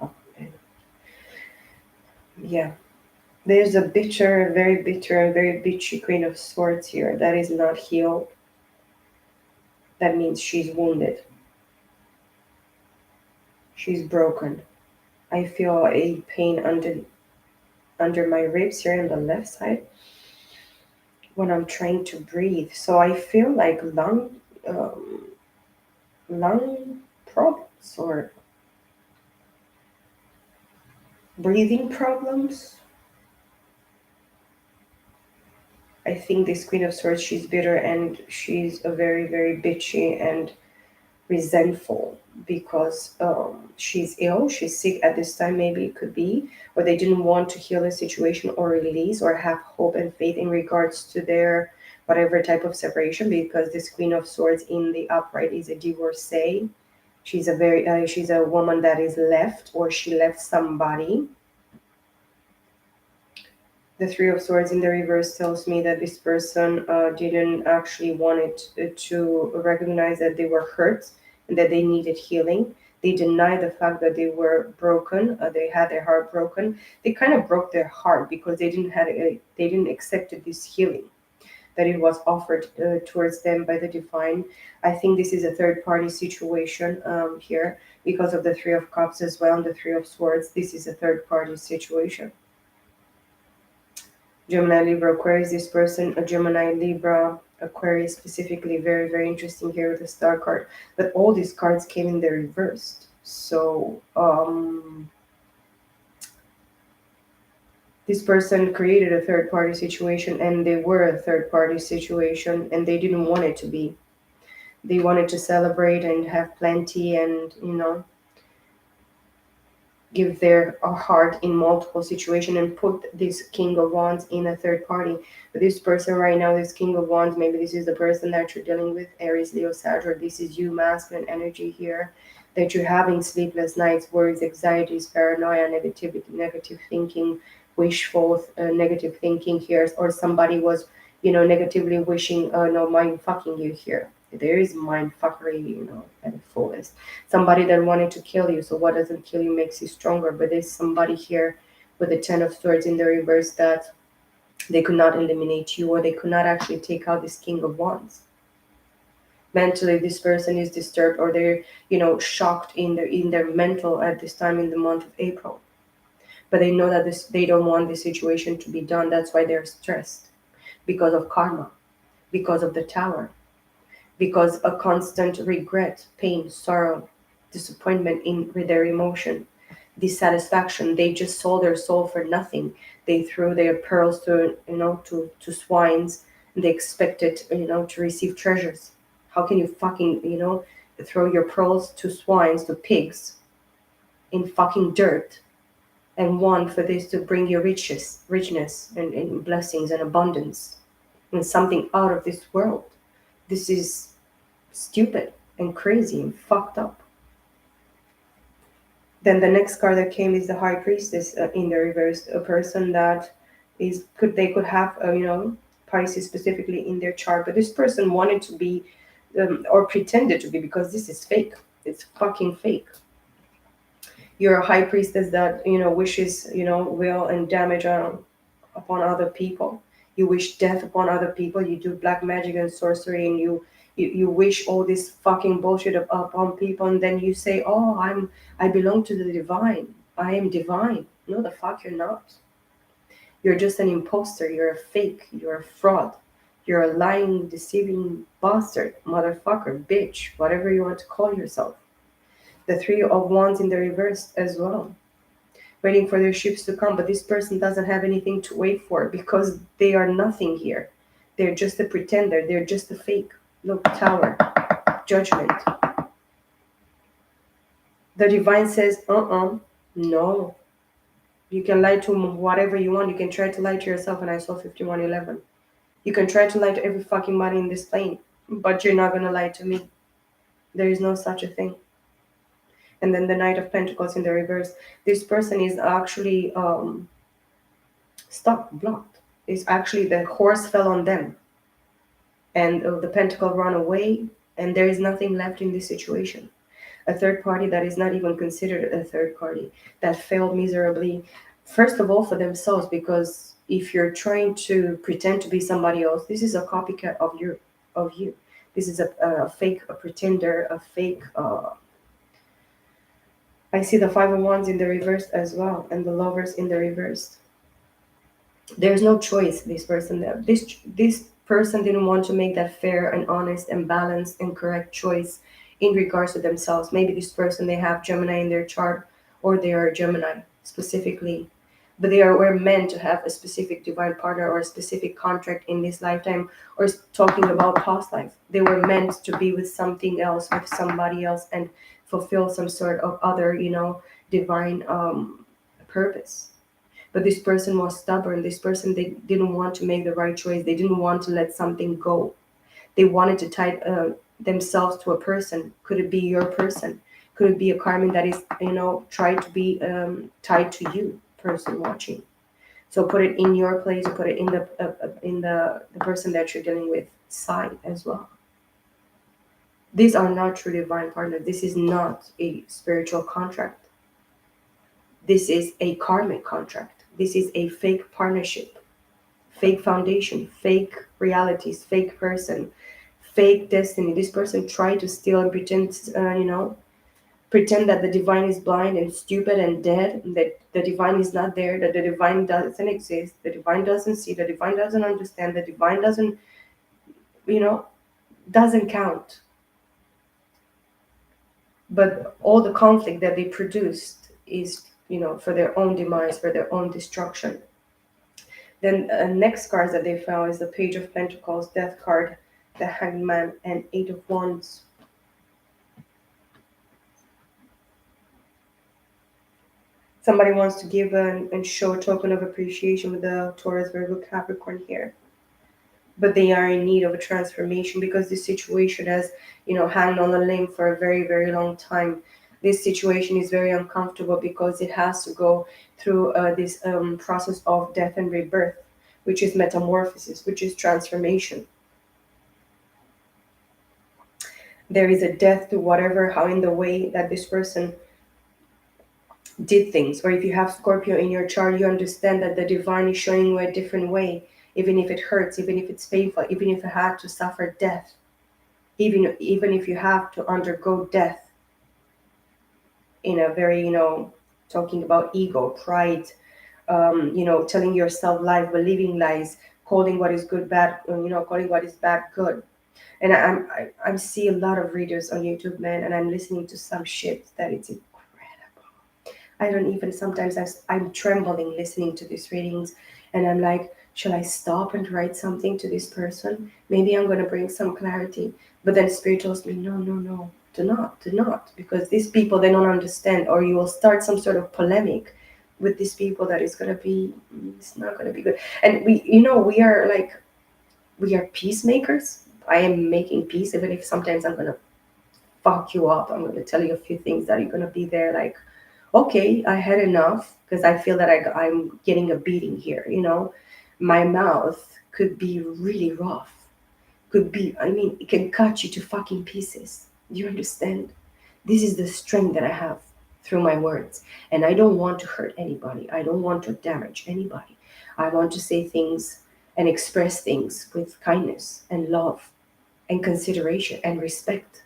Oh, yeah. There's a very bitter, and very bitchy Queen of Swords here that is not healed. That means she's wounded. She's broken. I feel a pain under my ribs here on the left side when I'm trying to breathe. So I feel like lung problems or breathing problems. I think this Queen of Swords, she's bitter and she's a very bitchy and resentful because she's ill, she's sick at this time, maybe it could be, or they didn't want to heal the situation or release or have hope and faith in regards to their whatever type of separation, because this Queen of Swords in the upright is a divorcee. She's a she's a woman that is left, or she left somebody. The Three of Swords in the reverse tells me that this person didn't actually want it to recognize that they were hurt and that they needed healing. They denied the fact that they were broken. They had their heart broken. They kind of broke their heart because they didn't accept this healing that it was offered towards them by the divine. I think this is a third party situation here because of the Three of Cups as well and the Three of Swords. This is a third party situation. Gemini, Libra, Aquarius, this person, a Gemini, Libra, Aquarius specifically, very interesting here with the Star card. But all these cards came in the reversed. So this person created a third party situation, and they were a third party situation, and they didn't want it to be. They wanted to celebrate and have plenty and, give their heart in multiple situations and put this King of Wands in a third party. But this person right now, this King of Wands, maybe this is the person that you're dealing with, Aries, Leo, Sag, or this is you, masculine energy here, that you're having sleepless nights, worries, anxieties, paranoia, negativity, negative thinking, wishful negative thinking here, or somebody was, negatively wishing, no, mind fucking you here. There is mind fuckery, at the fullest. Somebody that wanted to kill you. So what doesn't kill you makes you stronger. But there's somebody here with the Ten of Swords in the reverse that they could not eliminate you, or they could not actually take out this King of Wands. Mentally, this person is disturbed, or they're, shocked in their mental at this time in the month of April. But they know that they don't want this situation to be done. That's why they're stressed because of karma, because of the Tower, because a constant regret, pain, sorrow, disappointment in their emotion, dissatisfaction. They just sold their soul for nothing. They threw their pearls to swines, and they expected, to receive treasures. How can you fucking, throw your pearls to swines, to pigs, in fucking dirt, and want for this to bring you richness and blessings and abundance? and something out of this world. This is stupid and crazy and fucked up. Then the next card that came is the High Priestess in the reverse, a person that could have Pisces specifically in their chart, but this person wanted to be or pretended to be, because this is fake. It's fucking fake. You're a high priestess that wishes will and damage upon other people. You wish death upon other people. You do black magic and sorcery, and you wish all this fucking bullshit upon people, and then you say, "Oh, I belong to the divine. I am divine." No, the fuck you're not. You're just an imposter. You're a fake. You're a fraud. You're a lying, deceiving bastard, motherfucker, bitch, whatever you want to call yourself. The Three of Wands in the reverse as well, waiting for their ships to come, but this person doesn't have anything to wait for because they are nothing here. They're just a pretender. They're just a fake. Look, Tower, Judgment. The divine says, no. You can lie to whatever you want. You can try to lie to yourself, and I saw 5111. You can try to lie to every fucking body in this plane, but you're not going to lie to me. There is no such a thing. And then the Knight of Pentacles in the reverse. This person is actually stuck, blocked. It's actually the horse fell on them, and the pentacle run away, and there is nothing left in this situation. A third party that is not even considered a third party, that failed miserably, first of all for themselves, because if you're trying to pretend to be somebody else, this is a copycat of you. This is a fake, a pretender, a fake. I see the Five of Wands in the reverse as well, and the Lovers in the reverse. There's no choice. This person didn't want to make that fair and honest and balanced and correct choice in regards to themselves. Maybe this person, they have Gemini in their chart, or they are Gemini specifically, but were meant to have a specific divine partner or a specific contract in this lifetime, or talking about past life. They were meant to be with something else, with somebody else, and fulfill some sort of other divine purpose. But this person was stubborn. This person, they didn't want to make the right choice. They didn't want to let something go. They wanted to tie themselves to a person. Could it be your person? Could it be a karmic that is tried to be tied to you, person watching? So put it in your place, or put it in the person that you're dealing with side as well. These are not true divine partners. This is not a spiritual contract. This is a karmic contract. This is a fake partnership, fake foundation, fake realities, fake person, fake destiny. This person tried to steal and pretend that the divine is blind and stupid and dead, and that the divine is not there, that the divine doesn't exist, the divine doesn't see, the divine doesn't understand, the divine you know, doesn't count. But all the conflict that they produced is, for their own demise, for their own destruction. Then next cards that they found is the Page of Pentacles, Death card, the Hangman, and Eight of Wands. Somebody wants to give and show a token of appreciation with the Taurus, Virgo, Capricorn here. But they are in need of a transformation, because this situation has, hanged on a limb for a very, very long time. This situation is very uncomfortable because it has to go through this process of death and rebirth, which is metamorphosis, which is transformation. There is a death to whatever, how in the way that this person did things. Or if you have Scorpio in your chart, you understand that the divine is showing you a different way, even if it hurts, even if it's painful, even if you have to suffer death, even if you have to undergo death in a very, talking about ego, pride, telling yourself lies, believing lies, calling what is good bad, calling what is bad good. And I see a lot of readers on YouTube, man, and I'm listening to some shit that it's incredible. I don't even, sometimes I'm trembling listening to these readings, and I'm like, should I stop and write something to this person? Maybe I'm going to bring some clarity. But then Spirit tells me, no, do not, because these people, they don't understand, or you will start some sort of polemic with these people that is going to be, it's not going to be good. And we are like, We are peacemakers. I am making peace, even if sometimes I'm gonna fuck you up. I'm gonna tell you a few things that you're gonna be there like, okay, I had enough because I feel that I'm getting a beating here. My mouth could be really rough. Could be, I mean, it can cut you to fucking pieces. Do you understand? This is the strength that I have through my words. And I don't want to hurt anybody. I don't want to damage anybody. I want to say things and express things with kindness and love and consideration and respect.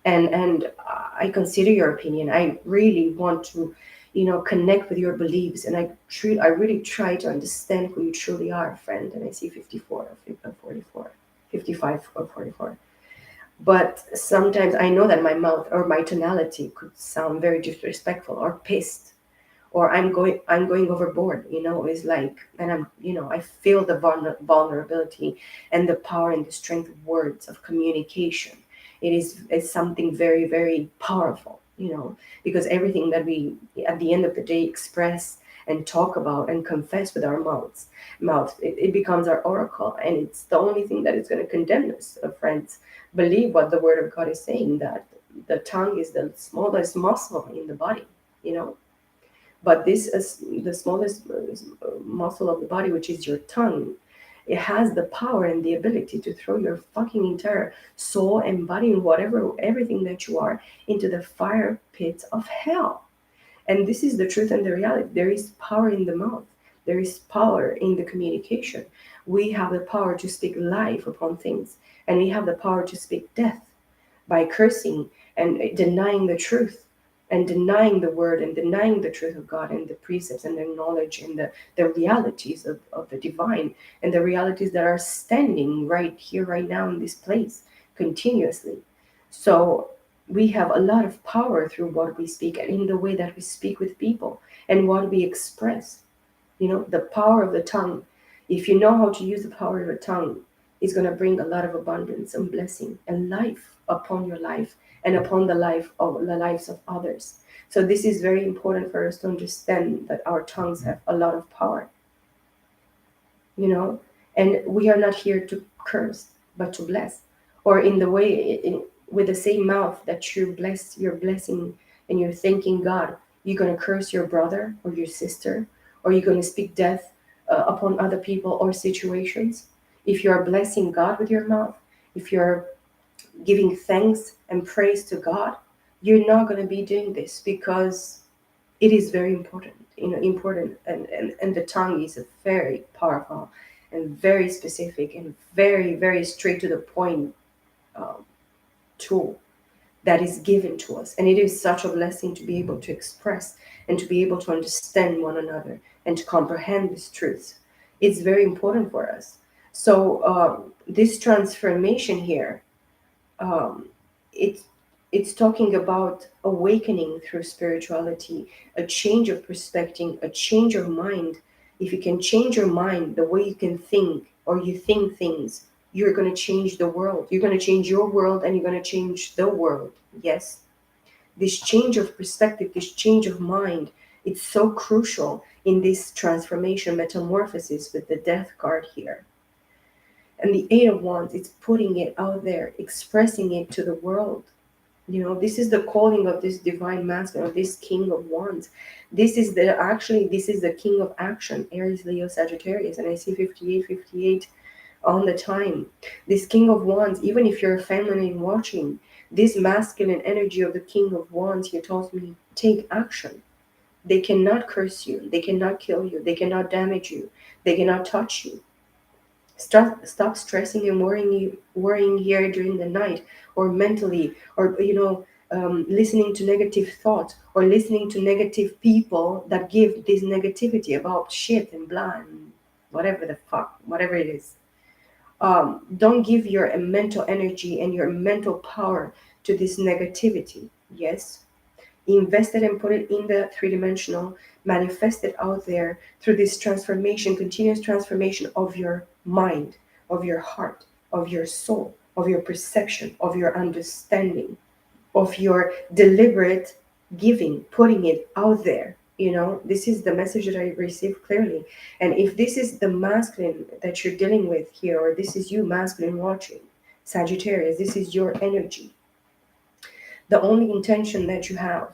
And I consider your opinion. I really want to, connect with your beliefs, and I really try to understand who you truly are, friend. And I see 54 or 44, 55 or 44. But sometimes I know that my mouth or my tonality could sound very disrespectful or pissed, or I'm going overboard. It's like, and I feel the vulnerability and the power and the strength of words of communication. It's something very, very powerful, because everything that we at the end of the day express and talk about and confess with our mouths, it becomes our oracle, and it's the only thing that is going to condemn us. Friends, believe what the word of God is saying, that the tongue is the smallest muscle in the body, you know but this is the smallest muscle of the body, which is your tongue. It has the power and the ability to throw your fucking entire soul and body and whatever, everything that you are, into the fire pits of hell. And this is the truth and the reality. There is power in the mouth. There is power in the communication. We have the power to speak life upon things, and we have the power to speak death by cursing and denying the truth, and denying the word and denying the truth of God and the precepts and the knowledge and the realities of the divine, and the realities that are standing right here, right now in this place continuously. So we have a lot of power through what we speak and in the way that we speak with people and what we express. The power of the tongue, if you know how to use the power of the tongue, is going to bring a lot of abundance and blessing and life upon your life and upon the lives of others. So this is very important for us to understand, that our tongues have a lot of power, you know and we are not here to curse but to bless. Or in the way, with the same mouth that you're blessing and you're thanking God, you're going to curse your brother or your sister, or you're going to speak death upon other people or situations. If you are blessing God with your mouth, if you're giving thanks and praise to God, you're not going to be doing this, because it is very important. And the tongue is a very powerful and very specific and very, very straight to the point um, tool that is given to us. And it is such a blessing to be able to express and to be able to understand one another and to comprehend these truths. It's very important for us. So this transformation here, um, it's it's talking about awakening through spirituality, a change of perspective, a change of mind. If you can change your mind, the way you can think or you think things, you're going to change the world. You're going to change your world, and you're going to change the world. Yes, this change of perspective, this change of mind, it's so crucial in this transformation metamorphosis with the death card here. And the Eight of Wands, it's putting it out there, expressing it to the world. This is the calling of this divine masculine, of this King of Wands. This is the King of Action, Aries, Leo, Sagittarius, and I see 58, 58 on the time. This King of Wands, even if you're a feminine watching, this masculine energy of the King of Wands here tells me, take action. They cannot curse you, they cannot kill you, they cannot damage you, they cannot touch you. Stop stressing and worrying here during the night, or mentally, or listening to negative thoughts, or listening to negative people that give this negativity about shit and blah and whatever the fuck, whatever it is. Don't give your mental energy and your mental power to this negativity. Yes, invest it and put it in the three-dimensional, manifest it out there through this transformation, continuous transformation of your mind, of your heart, of your soul, of your perception, of your understanding, of your deliberate giving, putting it out there. This is the message that I received clearly. And if this is the masculine that you're dealing with here, or this is you masculine watching, Sagittarius, this is your energy. The only intention that you have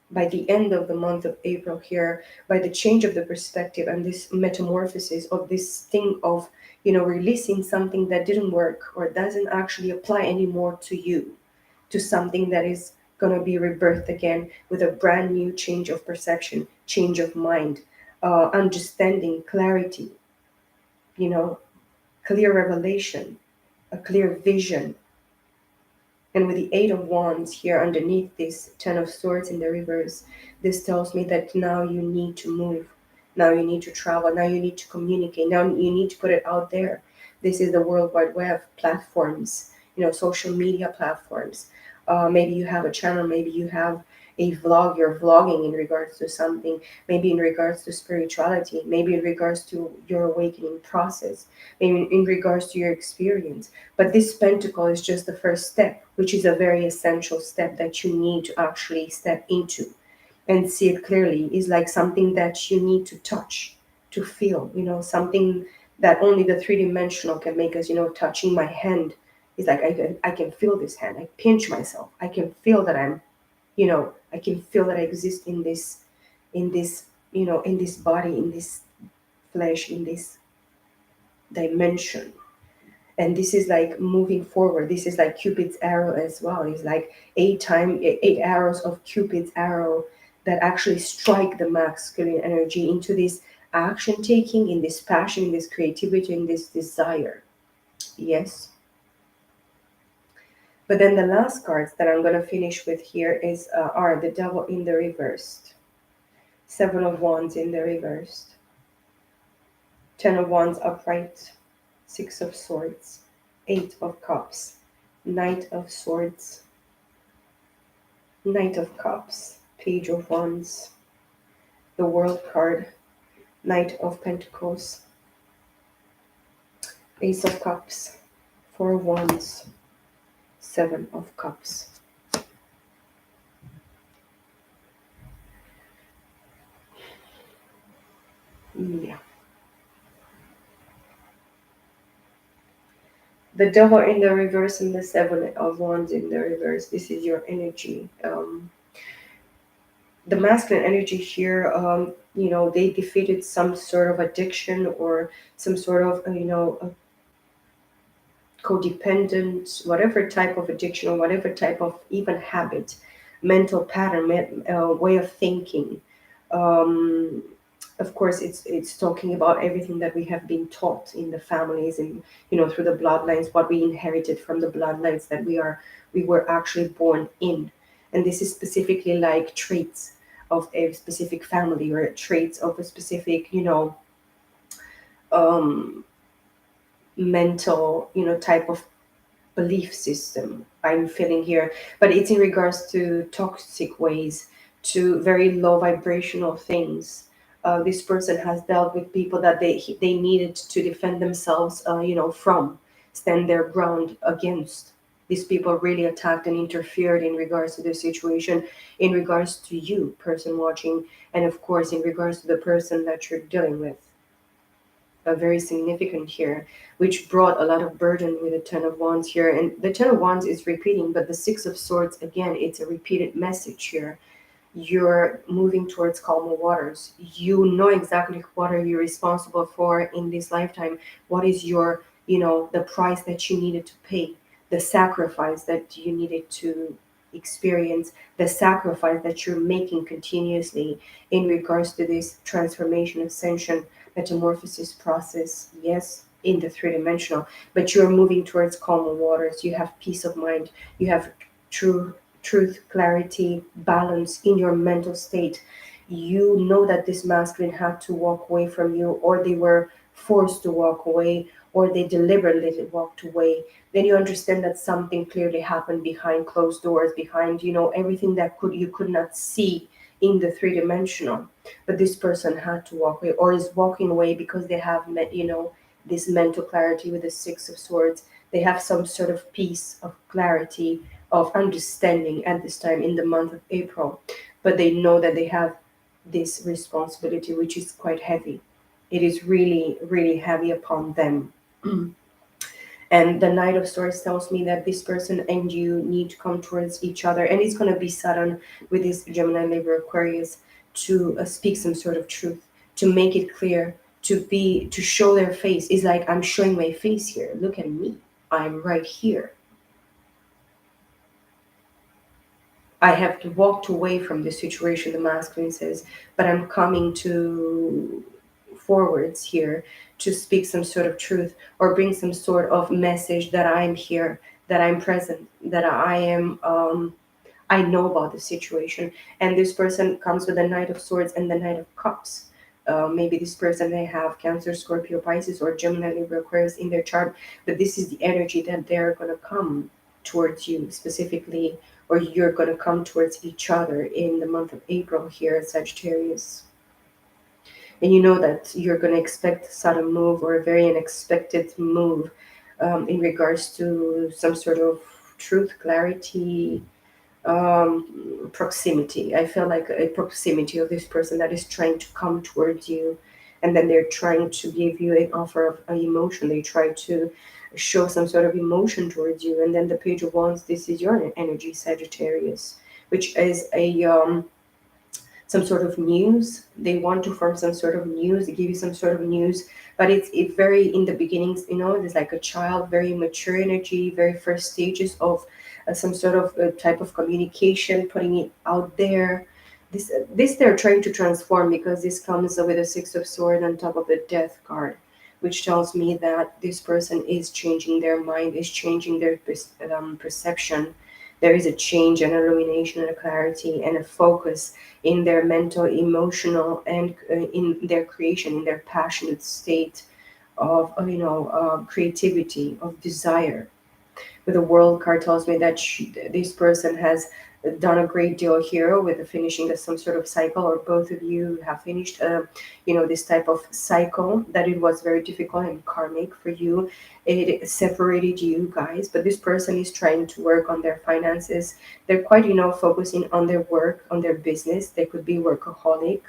by the end of the month of April here, by the change of the perspective and this metamorphosis of this thing of, releasing something that didn't work or doesn't actually apply anymore to you, to something that is going to be rebirthed again with a brand new change of perception, change of mind, understanding, clarity, you know, clear revelation, a clear vision. And with the Eight of Wands here underneath this Ten of Swords in the reverse, this tells me that now you need to move. Now you need to travel. Now you need to communicate. Now you need to put it out there. This is the World Wide Web platforms, social media platforms. Maybe you have a channel. Maybe you have a vlog. You're vlogging in regards to something. Maybe in regards to spirituality. Maybe in regards to your awakening process. Maybe in regards to your experience. But this pentacle is just the first step, which is a very essential step that you need to actually step into and see it clearly. Is like something that you need to touch, to feel, something that only the three-dimensional can make us, touching my hand is like I can feel this hand. I pinch myself. I can feel that I can feel that I exist in this body, in this flesh, in this dimension. And this is like moving forward. This is like Cupid's arrow as well. It's like eight arrows of Cupid's arrow that actually strike the masculine energy into this action taking, in this passion, in this creativity, in this desire. Yes. But then the last cards that I'm going to finish with here are the Devil in the reversed, Seven of Wands in the reversed, Ten of Wands upright, Six of Swords, Eight of Cups, Knight of Swords, Knight of Cups, Page of Wands, the World card, Knight of Pentacles, Ace of Cups, Four of Wands, Seven of Cups. Yeah. The Devil in the reverse and the Seven of Wands in the reverse. This is your energy. The masculine energy here, they defeated some sort of addiction or some sort of, codependent, whatever type of addiction or whatever type of even habit, mental pattern, way of thinking. Um, of course, it's talking about everything that we have been taught in the families and through the bloodlines, what we inherited from the bloodlines that we were actually born in, and this is specifically like traits of a specific family or traits of a specific um, mental type of belief system I'm feeling here, but it's in regards to toxic ways, to very low vibrational things. This person has dealt with people that they needed to defend themselves, from, stand their ground against. These people really attacked and interfered in regards to the situation, in regards to you, person watching, and of course, in regards to the person that you're dealing with, very significant here, which brought a lot of burden with the Ten of Wands here. And the Ten of Wands is repeating, but the Six of Swords, again, it's a repeated message here. You're moving towards calmer waters. You know exactly what are you responsible for in this lifetime. What is your, the price that you needed to pay, the sacrifice that you needed to experience, the sacrifice that you're making continuously in regards to this transformation, ascension, metamorphosis process. Yes, in the three-dimensional, but you're moving towards calmer waters. You have peace of mind. You have truth, clarity, balance in your mental state. You know that this masculine had to walk away from you, or they were forced to walk away, or they deliberately walked away. Then you understand that something clearly happened behind closed doors, behind everything that you could not see in the three-dimensional. But this person had to walk away, or is walking away because they have met this mental clarity with the Six of Swords. They have some sort of peace of clarity, of understanding at this time in the month of April. But they know that they have this responsibility, which is quite heavy. It is really, really heavy upon them. And the Knight of Swords tells me that this person and you need to come towards each other, and it's going to be Saturn with this Gemini, Libra, Aquarius, to speak some sort of truth, to make it clear, to show their face. It's like, I'm showing my face here. Look at me. I'm right here. I have walked away from this situation, the masculine says, but I'm coming to forwards here to speak some sort of truth or bring some sort of message that I'm here, that I'm present, that I am, I know about the situation. And this person comes with the Knight of Swords and the Knight of Cups. Maybe this person may have Cancer, Scorpio, Pisces, or Gemini, Libra, Aquarius in their chart, but this is the energy that they're going to come towards you specifically, or you're going to come towards each other in the month of April here at Sagittarius. And you know that you're going to expect a sudden move or a very unexpected move, in regards to some sort of truth, clarity, proximity. I feel like a proximity of this person that is trying to come towards you, and then they're trying to give you an offer of an emotion. They try to show some sort of emotion towards you, and then the Page of Wands. This is your energy, Sagittarius, which is a some sort of news. They want to form some sort of news. They give you some sort of news, but it's very in the beginnings. It's like a child, very mature energy, very first stages of some sort of type of communication, putting it out there. This they're trying to transform, because this comes with a Six of Swords on top of the Death card, which tells me that this person is changing their mind, is changing their perception. There is a change, an illumination, and a clarity, and a focus in their mental, emotional, and in their creation, in their passionate state of creativity, of desire. But the World card tells me that this person has done a great deal here with the finishing of some sort of cycle, or both of you have finished this type of cycle, that it was very difficult and karmic for you. It separated you guys, but this person is trying to work on their finances. They're quite focusing on their work, on their business. They could be workaholic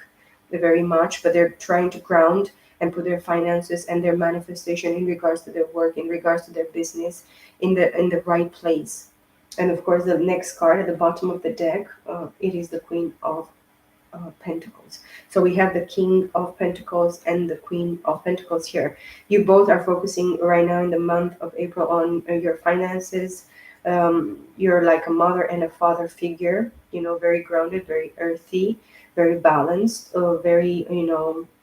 very much, but they're trying to ground and put their finances and their manifestation in regards to their work, in regards to their business, in the right place. And of course, the next card at the bottom of the deck, it is the Queen of Pentacles. So we have the King of Pentacles and the Queen of Pentacles here. You both are focusing right now in the month of April on your finances. You're like a mother and a father figure, very grounded, very earthy, very balanced, very,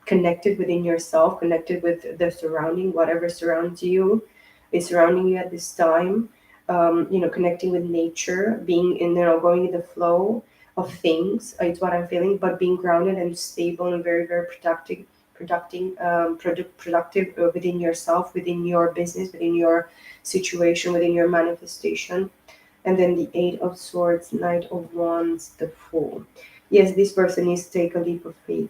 connected within yourself, connected with the surrounding, whatever surrounds you is surrounding you at this time. Connecting with nature, being in, going in the flow of things. It's what I'm feeling, but being grounded and stable and very, very productive within yourself, within your business, within your situation, within your manifestation. And then the Eight of Swords, Knight of Wands, the Fool. Yes, this person needs to take a leap of faith,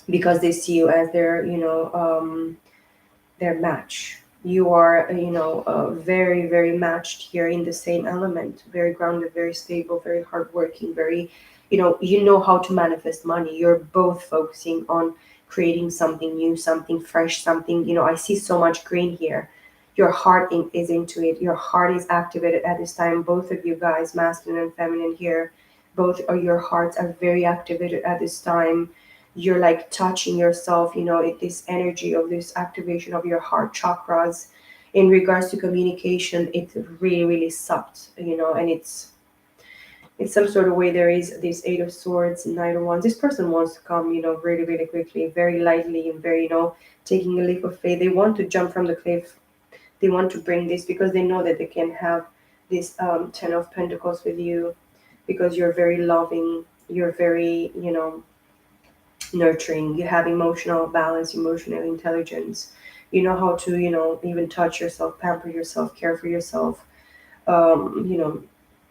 because they see you as their match. You are, very, very matched here in the same element. Very grounded, very stable, very hardworking, very, you know how to manifest money. You're both focusing on creating something new, something fresh, something. I see so much green here. Your heart is into it. Your heart is activated at this time. Both of you guys, masculine and feminine here, both of your hearts are very activated at this time. You're like touching yourself, this energy of this activation of your heart chakras. In regards to communication, it really, really sucked, and it's in some sort of way. There is this Eight of Swords, Knight of Wands. This person wants to come, really, really quickly, very lightly, and very, taking a leap of faith. They want to jump from the cliff. They want to bring this because they know that they can have this Ten of Pentacles with you, because you're very loving, you're very, nurturing, you have emotional balance, emotional intelligence. You know how to, even touch yourself, pamper yourself, care for yourself. um, you know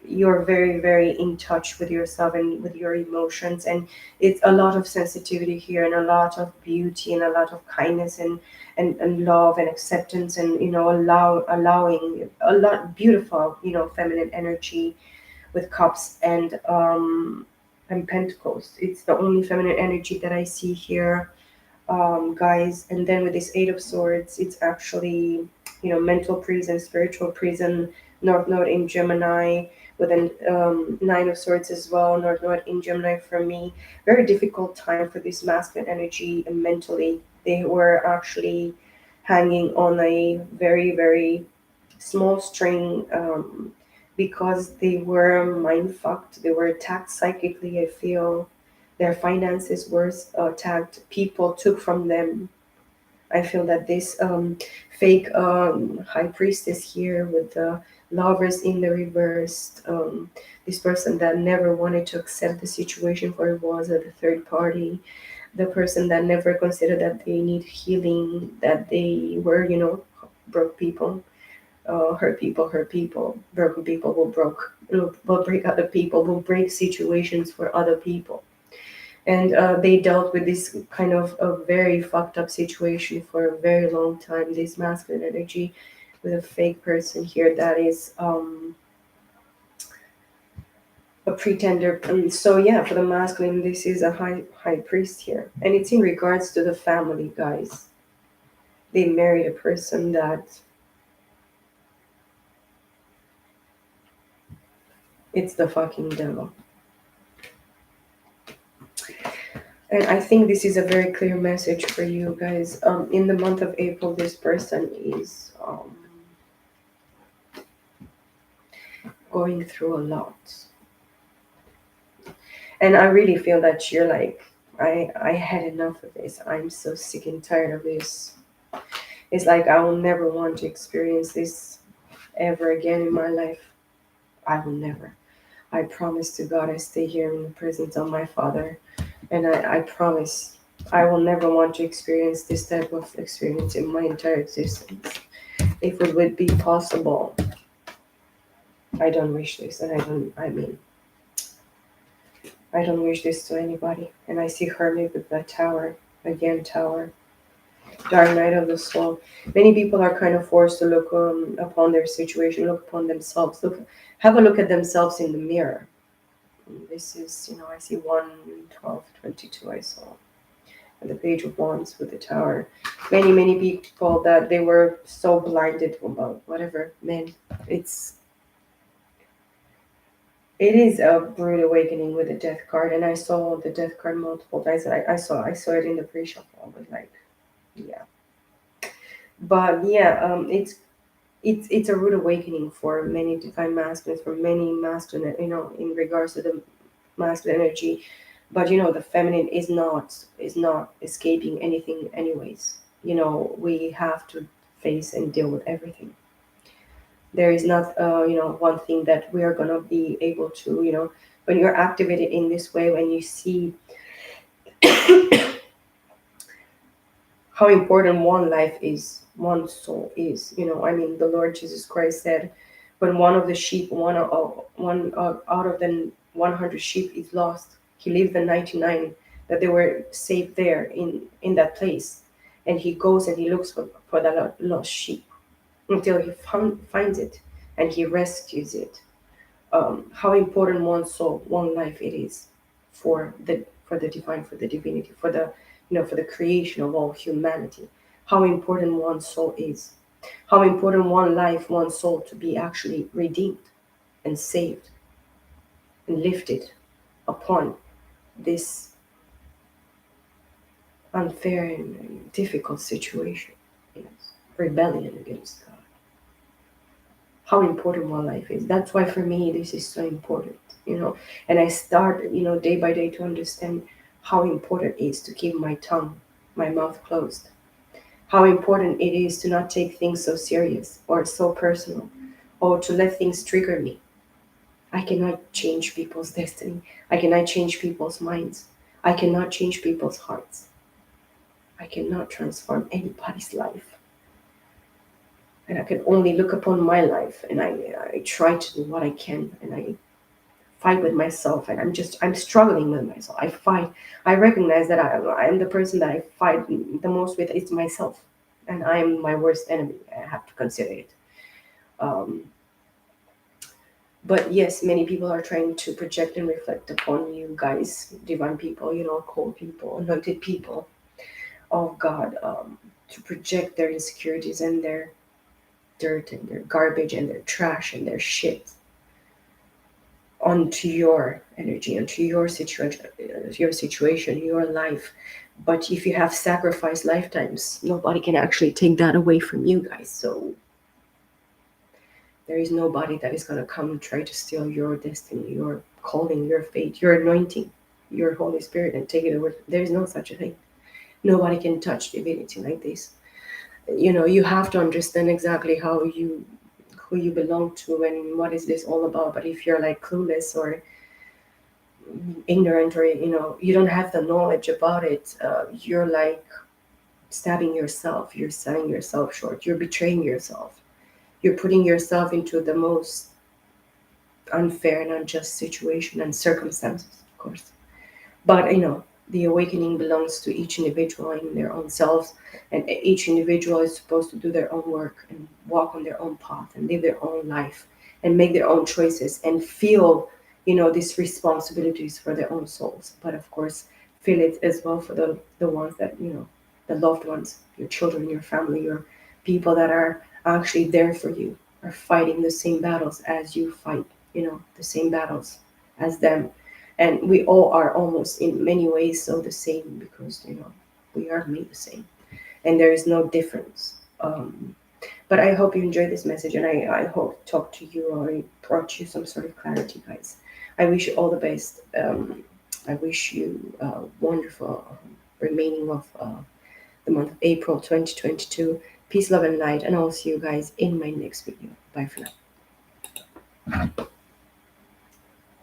you're very, very in touch with yourself and with your emotions, and it's a lot of sensitivity here, and a lot of beauty, and a lot of kindness, and love and acceptance, and allowing a lot beautiful, feminine energy with cups, and and Pentacles. It's the only feminine energy that I see here, guys. And then with this Eight of Swords, it's actually, mental prison, spiritual prison, North Node in Gemini, with an Nine of Swords as well, North Node in Gemini for me. Very difficult time for this masculine energy and mentally. They were actually hanging on a very, very small string, because they were mind fucked. They were attacked psychically, I feel. Their finances were attacked. People took from them. I feel that this fake high priestess here with the lovers in the reverse, this person that never wanted to accept the situation for it was at the third party, the person that never considered that they need healing, that they were, broke people, hurt people, broken people will break other people, will break situations for other people. And they dealt with this kind of a very fucked up situation for a very long time. This masculine energy with a fake person here that is a pretender. And so yeah, for the masculine, this is a high priest here, and it's in regards to the family, guys. They married a person that it's the fucking devil. And I think this is a very clear message for you guys. In the month of April, this person is going through a lot. And I really feel that you're like, I had enough of this. I'm so sick and tired of this. It's like I will never want to experience this ever again in my life. I will never. I promise to God I stay here in the presence of my Father. And I promise I will never want to experience this type of experience in my entire existence. If it would be possible, I don't wish this. And I don't wish this to anybody. And I see Hermit with the tower. Again, tower. Dark night of the soul. Many people are kind of forced to look upon their situation, look upon themselves, have a look at themselves in the mirror. And this is, I see 1, 12, 22. I saw and the Page of Wands with the tower. Many people that they were so blinded about whatever. Man, it is a rude awakening with the Death card, and I saw the Death card multiple times. I saw it in the pre-shuffle. I was like, yeah. But yeah, it's a rude awakening for many divine masculines, for many masculine, in regards to the masculine energy. But the feminine is not escaping anything, anyways. We have to face and deal with everything. There is not one thing that we are gonna be able to, when you're activated in this way, when you see how important one life is, one soul is. The Lord Jesus Christ said, when one of the sheep, out of the 100 sheep is lost, he leaves the 99 that they were safe there in that place, and he goes and he looks for that lost sheep until he finds it, and he rescues it. How important one soul, one life it is for the divine, for the divinity, for the creation of all humanity. How important one soul is. How important one life, one soul to be actually redeemed and saved and lifted upon this unfair and difficult situation. Yes. Rebellion against God. How important one life is. That's why for me this is so important. And I start, day by day to understand how important it is to keep my mouth closed. How important it is to not take things so serious or so personal, or to let things trigger me. I cannot change people's destiny. I cannot change people's minds. I cannot change people's hearts. I cannot transform anybody's life. And I can only look upon my life, and I try to do what I can, and I fight with myself, and I'm struggling with myself. I fight. I recognize that I'm the person that I fight the most with is myself, and I'm my worst enemy. I have to consider it. Um, But yes, many people are trying to project and reflect upon you guys, divine people, cold people, anointed people of God, to project their insecurities and their dirt and their garbage and their trash and their shit onto your energy, onto your situation, your life. But if you have sacrificed lifetimes, nobody can actually take that away from you guys. So there is nobody that is going to come and try to steal your destiny, your calling, your fate, your anointing, your Holy Spirit, and take it away. There is no such a thing. Nobody can touch divinity like this. You have to understand exactly who you belong to and what is this all about. But if you're like clueless or ignorant, or you don't have the knowledge about it, you're like stabbing yourself, you're selling yourself short, you're betraying yourself, you're putting yourself into the most unfair and unjust situation and circumstances, of course. But the awakening belongs to each individual in their own selves, and each individual is supposed to do their own work and walk on their own path and live their own life and make their own choices and feel, these responsibilities for their own souls. But of course, feel it as well for the ones that, the loved ones, your children, your family, your people that are actually there for you, are fighting the same battles as you fight, the same battles as them. And we all are almost in many ways so the same, because we are made the same and there is no difference. But I hope you enjoyed this message, and I hope talked to you or it brought you some sort of clarity, guys. I wish you all the best. I wish you wonderful remaining of the month of April 2022. Peace, love, and light, and I'll see you guys in my next video. Bye for now.